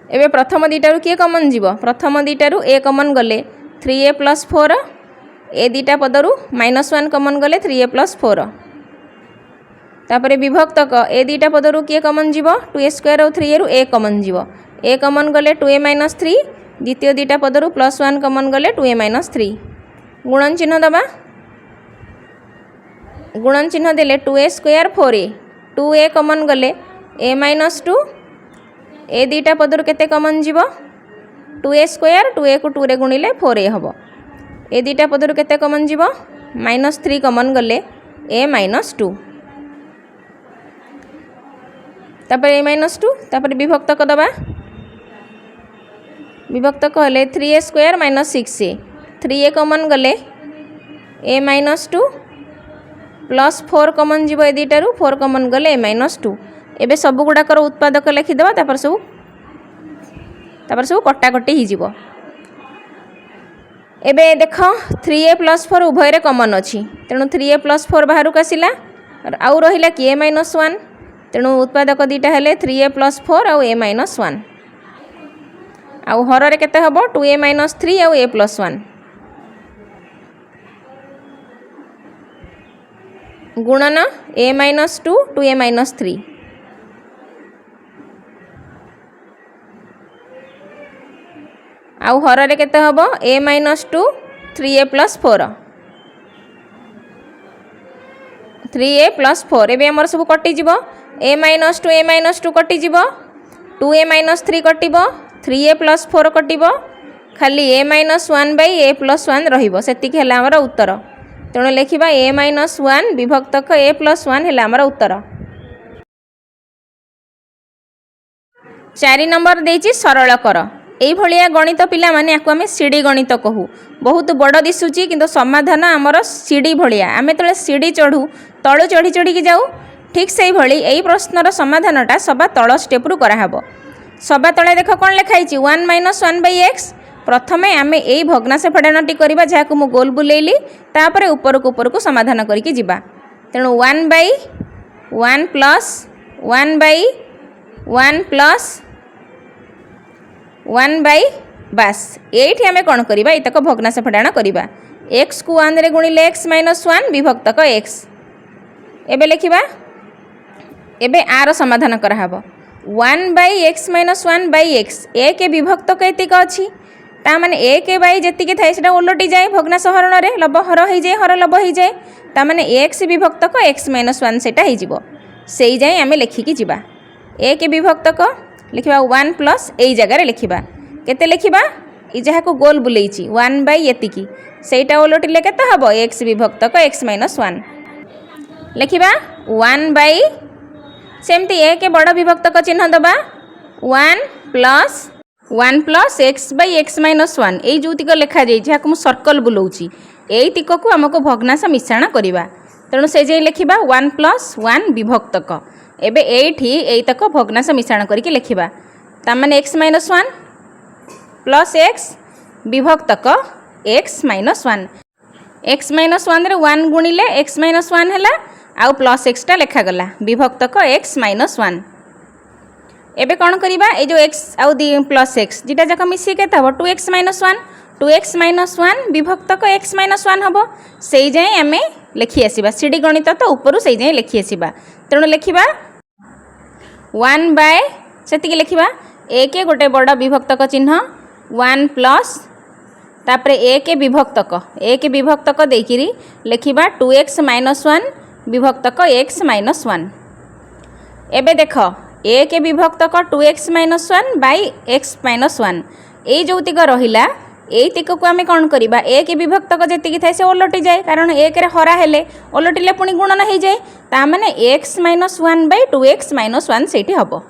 A: एबे प्रथम दीटारू किए कमन जीव प्रथम दीटारू ए कमन गले 3a प्लस 4 ए दीटा पदरू -1 कमन गले 3a प्लस 4 तापर विभक्तक ए दीटा पदरू किए कमन जीव 2a स्क्वायर और 3a रु ए कमन जीव ए कमन गले 2a माइनस 3 द्वितीय दीटा पदरू +1 कमन गले 2a माइनस 3 गुणन चिन्ह दबा गुणन चिन्ह देले 2a स्क्वायर 4a 2a कमन गले a माइनस 2 ए दीटा पदर केते कमन जीव 2a स्क्वायर 2a को 2 रे गुणिले 4a हम ए दीटा पदर केते कमन जीव -3 कमन गले a माइनस 2 तापर a माइनस 2 तापर विभक्तक दबा विभक्तक हेले 3a square minus 6a 3a कमन गले a माइनस 2 प्लस 4 कमन जीव ए दीटारू 4 कमन गले a माइनस 2 एबे सब गुड़ाकर उत्पादक लिखिदेवा तापर सब कटाकटी हो एबे देख 3a प्लस 4 उभय कमन अच्छी तेणु 3a प्लस 4 बाहर को आसला आउ रहा कि a माइनस 1 तेणु उत्पादक दीटा हेले 3a प्लस 4 आउ a माइनस 1 आउ हर केते हबो 2a माइनस 3 आउ a प्लस 1 गुणन a माइनस 2 2a माइनस 3 आउ हर केते हबो a minus 2 3a plus 4 3a plus 4 एबे हमर सब कटि जीवो a माइनस 2 कटि जीवो 2a माइनस 3 कटिबो 3a प्लस 4 कटिबो खाली a minus 1 by a plus 1 रहिबो सेतिक हैला हमर उत्तर तेणु लिखिबा a माइनस 1 विभक्तक a प्लस 1 हैला हमर उत्तर 4 नंबर देछि सरल कर यही भाया गणित पिला माने आको आमे सीढ़ी गणित कहू बहुत बड़ दिशुची किंतु समाधान आमर सीढ़ी भाया आमे तले सीढ़ी चढ़ू तलू चढ़ी चढ़ी की जाऊ ठीक से भाई यही प्रश्नर समाधानटा सभा तल स्टेप्रु कराहब सभा तले देख कौन लिखाई 1 माइनस 1 बाई एक्स प्रथमे आमे यही भग्नाश फेड़ाणटी करवा जहाँ मु गोल बुलेली तापर उपरक उपरक समाधान करके जिबा तेणु 1 by 1 plus 1 by 1 plus 1 by बास ये आम कौन करवा इतक भग्नाश फेड़ाण करवा एक्स को 1 रे गुणिले एक्स माइनस 1 विभक्तक एक्स एबे लिखिबा एबे आर समाधान कराहब 1 by x minus 1 by x एक विभक्तक एतिक अच्छी ता माने एक बाई जेतिक थाए सेटा उलटी जाए भग्नाश हरण रे लब हर हो जाए हर लब हो जाए ता माने एक्स विभक्तक एक्स माइनस 1 सेटा हो जिवो सेई जाए आमे लिखिकी जिबा एक विभक्तक लिखिबा 1 प्लस एई जगह लिखिबा केते लिखिबा इ जहा को गोल बुलेइची 1 बाई एतिकी सेटा उलटिले केते हबो x विभक्तक x माइनस 1 लिखिबा 1 बाई सेमती एक बड़ विभक्तक चिन्ह दबा 1 plus x by x minus 1 एई जोतिक लिखा जाई जहा को मु सर्कल बुलाउची एई तिक को हमको भग्नाश मिश्रण करबा तेणु से जे लिखिबा 1 प्लस 1 विभक्तक एबे एठी एई तक भग्नाश मिश्रण करके लिखिबा ता माने x माइनस 1 प्लस x विभक्तक x माइनस 1 x माइनस 1 रे 1 गुणिले x माइनस 1 हैला आउ प्लस x टा लिखा गला विभक्तक x माइनस 1 एबे कोन करिबा ए जो x आउ प्लस x जिटा जक मिसी केता हो 2x माइनस 1 2x माइनस 1 विभक्तक x माइनस 1 हबो सेई जाय आमे लिखि आसीबा सीडी गणित तो ऊपर सेई जाय लिखि आसीबा तेणु लिखिबा 1 बाय सेतिकी लिखिबा एक गोटे बड़ विभक्तक चिन्ह 1 प्लस तापर एक विभक्तक देकिरी लिखिबा 2x - 1 विभक्तक x - 1। एबे देख एक विभक्तक 2x - 1 बाई x - 1 ये जोतिक रहिला एतिक को आम कौन करवा एक विभक्तक जी थाए से ओलटि जाए कारण एक हरा हेले ओलटिले पुणी गुणन हो जाए ताने x - 1 बाई 2x - 1 से हम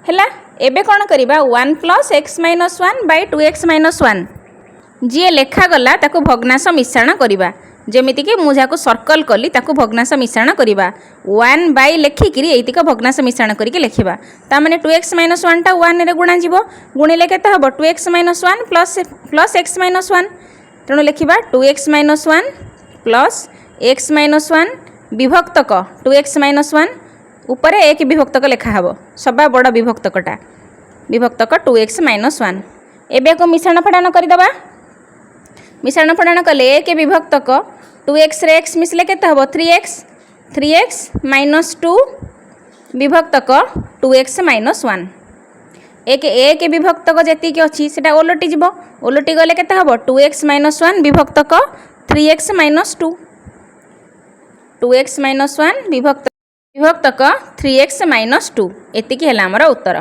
A: है। एबे कौन करवा 1 + x - 1 बाई 2x - 1 जी लेखागला ताको भग्नांश मिश्रण करवा जमीती कि मुझे सर्कल कली ताको भग्नांश मिश्रण करवा 1 बाई लेखिकी एतिक भग्नांश मिश्रण करके लिखा ताने 2x - 1 टा 1 रे गुणा जीव गुणिले केते हबो 2x - 1 प्लस x - 1 तेणु लिखा 2x - 1 प्लस x - 1 विभक्तक 2x - 1 ऊपर एक विभक्तक लिखा हबो सबा बड़ विभक्तकटा विभक्तक 2x - 1 एबे को मिश्रण फड़ान करदबा मिश्रण फड़ान कले एक विभक्तक 2x रे x मिसले केते हबो 3x - 2 विभक्तक 2x - 1 एक विभक्तक जेतिक अछि सेटा ओलटि जीवो ओलटि गले केते हबो 2x - 1 विभक्तक 3x - 2 2x - 1 विभक्तक 3x - 2 एतिकी ହେଲା हमर उत्तर।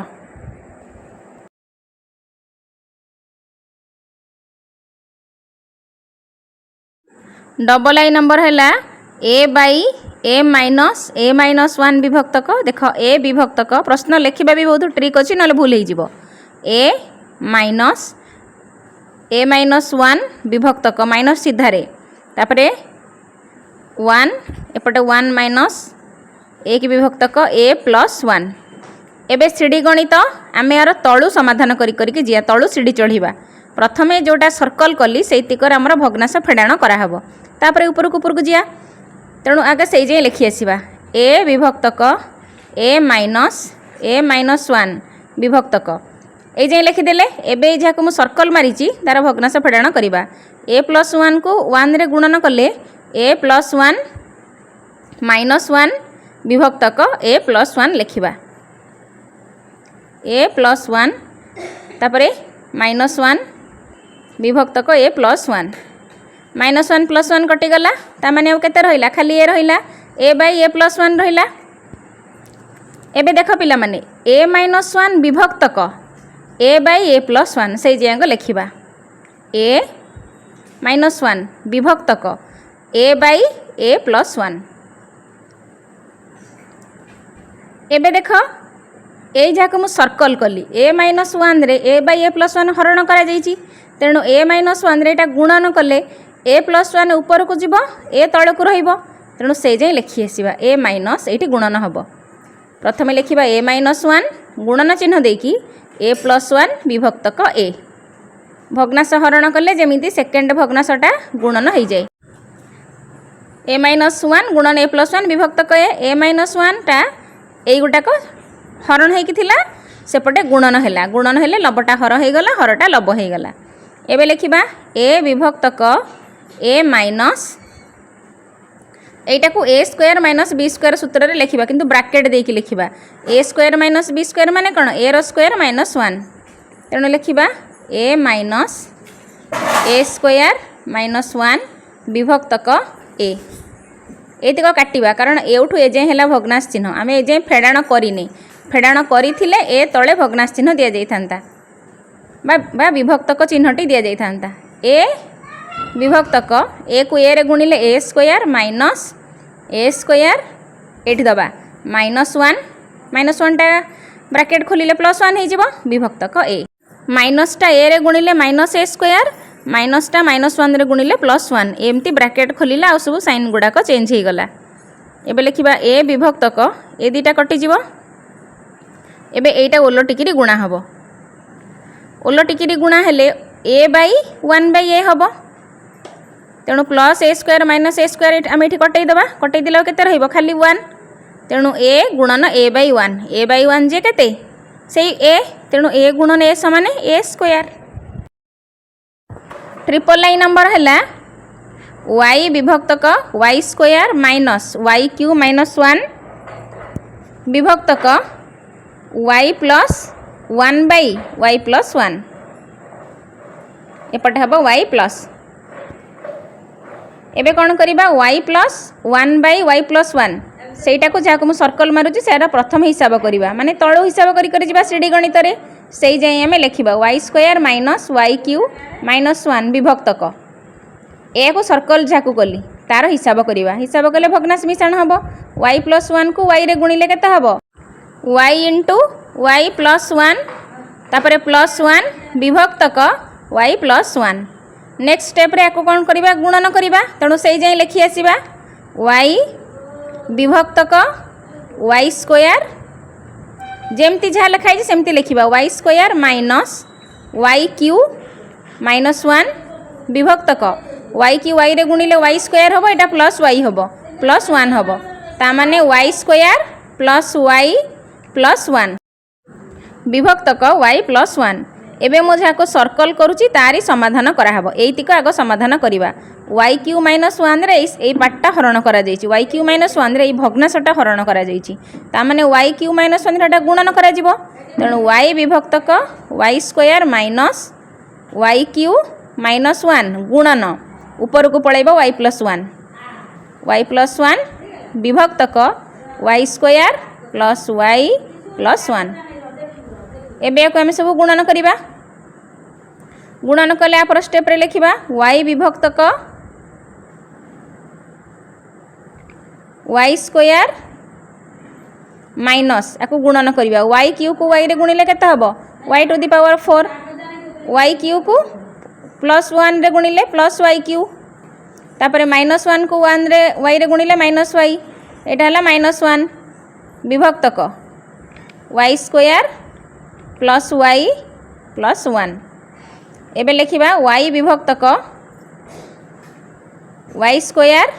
A: डबल आई नंबर है a बाई a माइनस 1 विभक्तक देख a विभक्तक प्रश्न लिखा भी बहुत ट्रिक अच्छी ना भूल हो a माइनस 1 विभक्तक माइनस सीधारे तापरे 1 एपटे 1 माइनस एक विभक्तक a + 1 एबे सीढ़ी गणित आम यार तलू समाधान करके जिया तलू सीढ़ी चढ़ा प्रथमे जोटा सर्कल कली से आमर भग्नांश फेड़ाण कराहब तापर उपरकू उपरकू जिया तेणु आगे से जाए लिखि आसवा a विभक्तक a माइनस 1 विभक्तक ये जाए लिखिदेले एबे जहाँ को सर्कल मारी तार भग्नांश फेड़ाण करवा a + 1 को 1 रे गुणन कले a + 1 - 1 विभक्तक a + 1 लिखा a + 1 तापरे -1 विभक्तक a + 1 -1 + 1 कटिगला ताने केते रहिला खाली ए रहिला a बाई a + 1 रहिला। एबे देख पिला माने a - 1 विभक्तक a बाई a + 1 से जांग लिखिबा a - 1 विभक्तक a बाई a + 1 एबे देख ए जहाँ को सर्कल कली a - 1 रे a बाई a + 1 हरण करा जायछि तेणु a - 1 रे एटा गुणन कले a + 1 ऊपर को जीव a तल को रहिबो तेणु से जाए लिखि आसवा a माइनस ये गुणन हम प्रथम लिखा a - 1 गुणन चिन्ह देकी a + 1 विभक्तक a भग्नांश हरण कले जमीती सेकेंड भग्नांशटा गुणन हो जाए a - 1 गुणन a + 1 विभक्तक a - 1 टा यही गुटाक हरण होइकिथिला सेपटे गुणन हैला गुणन हेले लबटा हर हो गला हरटा लब हो गला एबे लिखिबा a विभक्तक a माइनस एटा को a स्क्वायर - b स्क्वायर सूत्र रे लिखिबा किंतु ब्रैकेट देकी लिखिबा a स्क्वायर - b स्क्वायर माने कोन a रो स्क्वायर -1 तेणु लिखिबा a माइनस a स्क्वायर -1 विभक्तक a एतिक काटिबा कारण एउठु ए जे हैला भग्नांश चिन्ह आमे ए जे फेडाण करिने फेडाण करिथिले ए तळे भग्नांश चिन्ह दिया जाई थांता बा विभक्तक चिन्हटी दिया जाई थांता ए विभक्तक ए को ए रे गुणिले a square minus a square एठी दबा -1 टा ब्रैकेट खोलिले +1 हो जिवो विभक्तक a माइनस टा a रे गुणिले -a स्क्वायर माइनस टा -1 रे गुणिले +1 एमती ब्रैकेट खोलिले आ सब साइन गुडाक चेंज हो गला एबे लिखिबा a विभक्तक ए दीटा कटि जिवो एबे एटा ओलटिकिरी गुणा हबो ओलटिकिरी गुणा हेले a बाई 1 बाई a हबो तेणु plus a square - a square आम ये कटई देवा कटई देला केते रहिबो खाली 1 तेणु a गुणन a बाई 1 जे केते सेई a तेणु a गुणन a समान a square. Triple line number है y विभक्तक y स्क्वायर माइनस y क्यू -1 विभक्तक y + 1 बाई y + 1 एपटे हम y प्लस एबे कौन करिबा y plus 1 by Y plus 1 सेटा को जहाँ को सर्कल मारुची से प्रथम हिसाब करवा माने तलू हिसाब कर सीढ़ी गणित रे से जाए आम लिखा Y square minus Y cube minus 1 विभक्तक ए को सर्कल जहाँ को कली तार हिसाब करवा हिसाब कले भग्नाश मिश्रण हम वाई प्लस 1 को वाई रे गुणिले केते हबो वाई इंटू वाई प्लस 1 तापर प्लस 1 विभक्तक वाई प्लस 1 नेक्स्ट स्टेप रे को कौन करवा गुणन करवा तेणु से जाए लिखि आसवा वाई विभक्तक वाई स्क्वायर जेमती जहाँ लिखाई सेमती लिखा Y square minus Y cube minus 1 विभक्तक वाई क्यू वाई रे गुणिले वाई स्क्वायर हम यहाँ प्लस वाई हम प्लस 1 हम ताने Y square plus Y plus 1 विभक्तक वाई प्लस 1 एबे मो जहाँ को सर्कल करुच्ची तारी समाधान कराहब एतिक आग समाधान करवा वाई क्यू माइनस 1 रे यही पार्टा हरण करा जाइछि वाई क्यू माइनस 1 रे भग्नाशटा हरण करा जाइछि तामाने वाई क्यू माइनस 1 रे गुणन करा जिवो तेणु वाई विभक्तक Y square minus Y cube minus 1 गुणन ऊपर को पळैबो वाई प्लस 1 विभक्तक Y square plus Y plus 1 एबे को आम सब गुणन करवा गुणन कले आप स्टेप रे लिखा वाई विभक्तक वाई स्क्वायर माइनस आपको गुणन करवा वाई क्यू को वाई रे गुणिले केते हबो Y to the power 4 Y cube को प्लस 1 रे गुणिले प्लस वाई क्यू तापर माइनस 1 को 1 रे वाई रे गुणिले माइनस वाई एटा हला माइनस 1 विभक्तक Y square plus Y plus 1 एबे लिखिबा वाई विभक्तक वाई स्क्वायर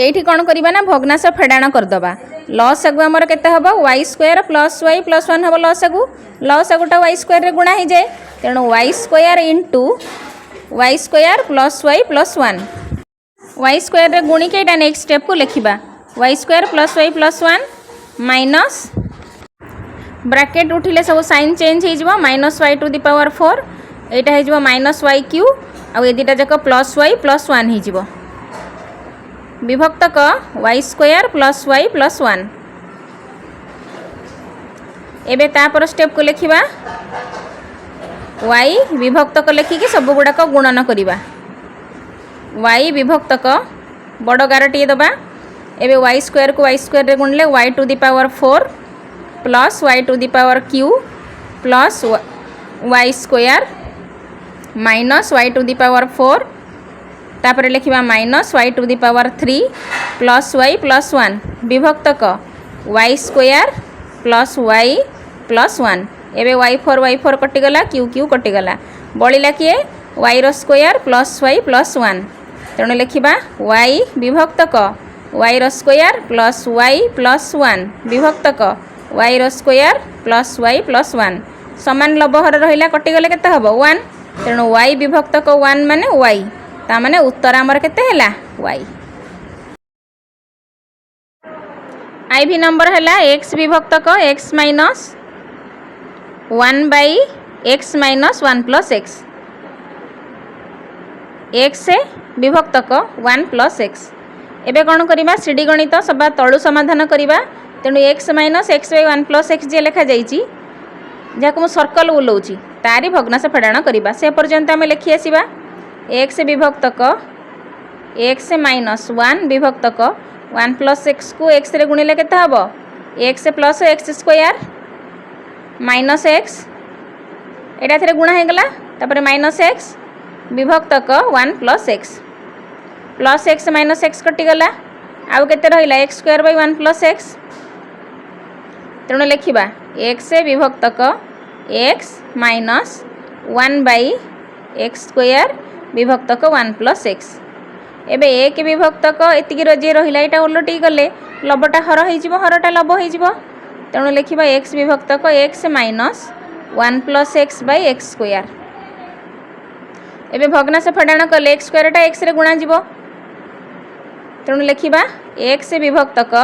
A: एठी कौन करवा ना भग्नाश फेड़ाण करदबा लस आगु आमर केते हबो Y square plus Y plus 1 हबो लस आगुटा वाई स्क्वायर रे गुणा ही जाए तेणु Y square into Y square plus Y plus 1 Y square रे गुणी के नेक्स्ट स्टेप को लिखिबा Y square plus Y plus 1 minus bracket उठिले सब साइन चेंज हो जिवो minus Y to the power 4 एटा हो जिवो माइनस वाई क्यू आ ए दुटा जाक प्लस वाई प्लस 1 हो जिवो विभक्तक Y square plus Y plus 1 एबे तापर स्टेप को लिखिबा वाई विभक्तक लिखिकी सब गुड़ाक गुणन करवा वाई विभक्तक बड़ गारटी दबा एबे वाई स्क्वायर को वाई स्क्वायर रे गुणले Y to the power 4 plus Y to the power cube plus Y square minus Y to the power 4 तापर लिखा minus Y to the power 3 plus Y plus 1 विभक्तक Y square plus Y plus 1 एबे Y 4 कटिगला cube cube कटिगला बलिला किए Y रो square plus Y plus 1 तेणु लिखा वाई विभक्तक वाई रो स्क्वायर प्लस वाई प्लस 1 विभक्तक वाई रो स्क्वायर प्लस वाई प्लस 1 समान लबहर रहिला कटिगले केते हबो 1 तेणु वाई विभक्तक 1 माने वाई ता माने उत्तर आमर केते हैला वाई आईवी नंबर हैला x विभक्तक x minus 1 by x minus 1 plus x x विभक्तक 1 प्लस x एबे कौन करवा सीढ़ी गणित सभा तलु समाधान करवा तेणु x minus x by 1 plus x जे लिखा जाइए जहाँ को सर्कल बुलाऊँगी तारी भग्नाश फेड़ाण करवा से पर्यंत आम लिखि आसवा x विभक्तक x माइनस 1 विभक्तक 1 प्लस x को x रे गुणिले केते हबो x plus x square minus x एटा थरे गुणा हेगला तापर माइनस x विभक्तक 1 प्लस x माइनस x कटिगला आउ केते रहिला x square by 1 plus x तेणु लिखा x विभक्तक x minus 1 by x square विभक्तक 1 प्लस x एबे एक विभक्तक एतिकी जे रहिला एटा उलटी गले लबटा हर हो हरटा लब हो तेणु लिखा x विभक्तक x minus 1 plus x by x square एबे भग्नाश फेड़ाण कले x स्क्वायरटा x रे गुणा जिवो तेणु लिखा x विभक्तक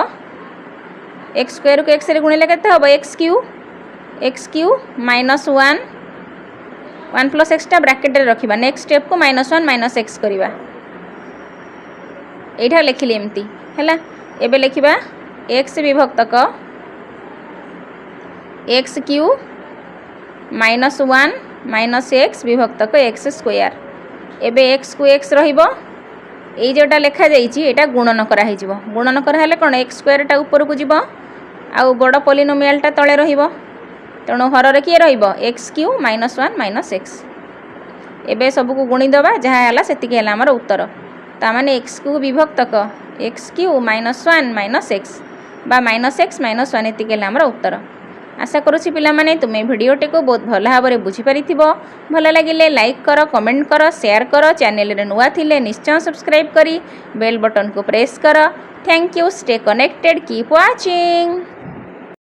A: एक्स स्क्वायर को एक्स रे गुणिले केते हबो X cube minus 1 one plus एक्सटा ब्राकेट रखा नेक्स्ट स्टेप को -1 -x करवा यहाँ लिखिली एमती है एबे लिखा x विभक्तक एक्स क्यू -1 -x विभक्तक एक्स स्क्वायर एबे x को x रहिबो ये जोटा लिखा जाइए गुणन कराई गुणन कराले कौन एक्स स्क्वायर टा ऊपर को जीव आउ बड़ पॉलिनोमियलटा तले रहिबो तेणु हर किए रहिबो एक्स क्यू -1 -x एबे सब को गुणी दबा जहाँ है से आमर उत्तर तामाने एक्स क्यू विभक्तक एक्स क्यू -1 -x बा -x -1 एतिके आमर उत्तर। आशा करुछि पिलामाने तुमे भिडियोटी को बहुत भल भाव में बुझीपारि भल लगे लाइक कर कमेंट कर शेयर कर चैनल रे नुआ थिले निश्चय सब्सक्राइब करी बेल बटन को प्रेस कर। Thank you stay connected keep watching.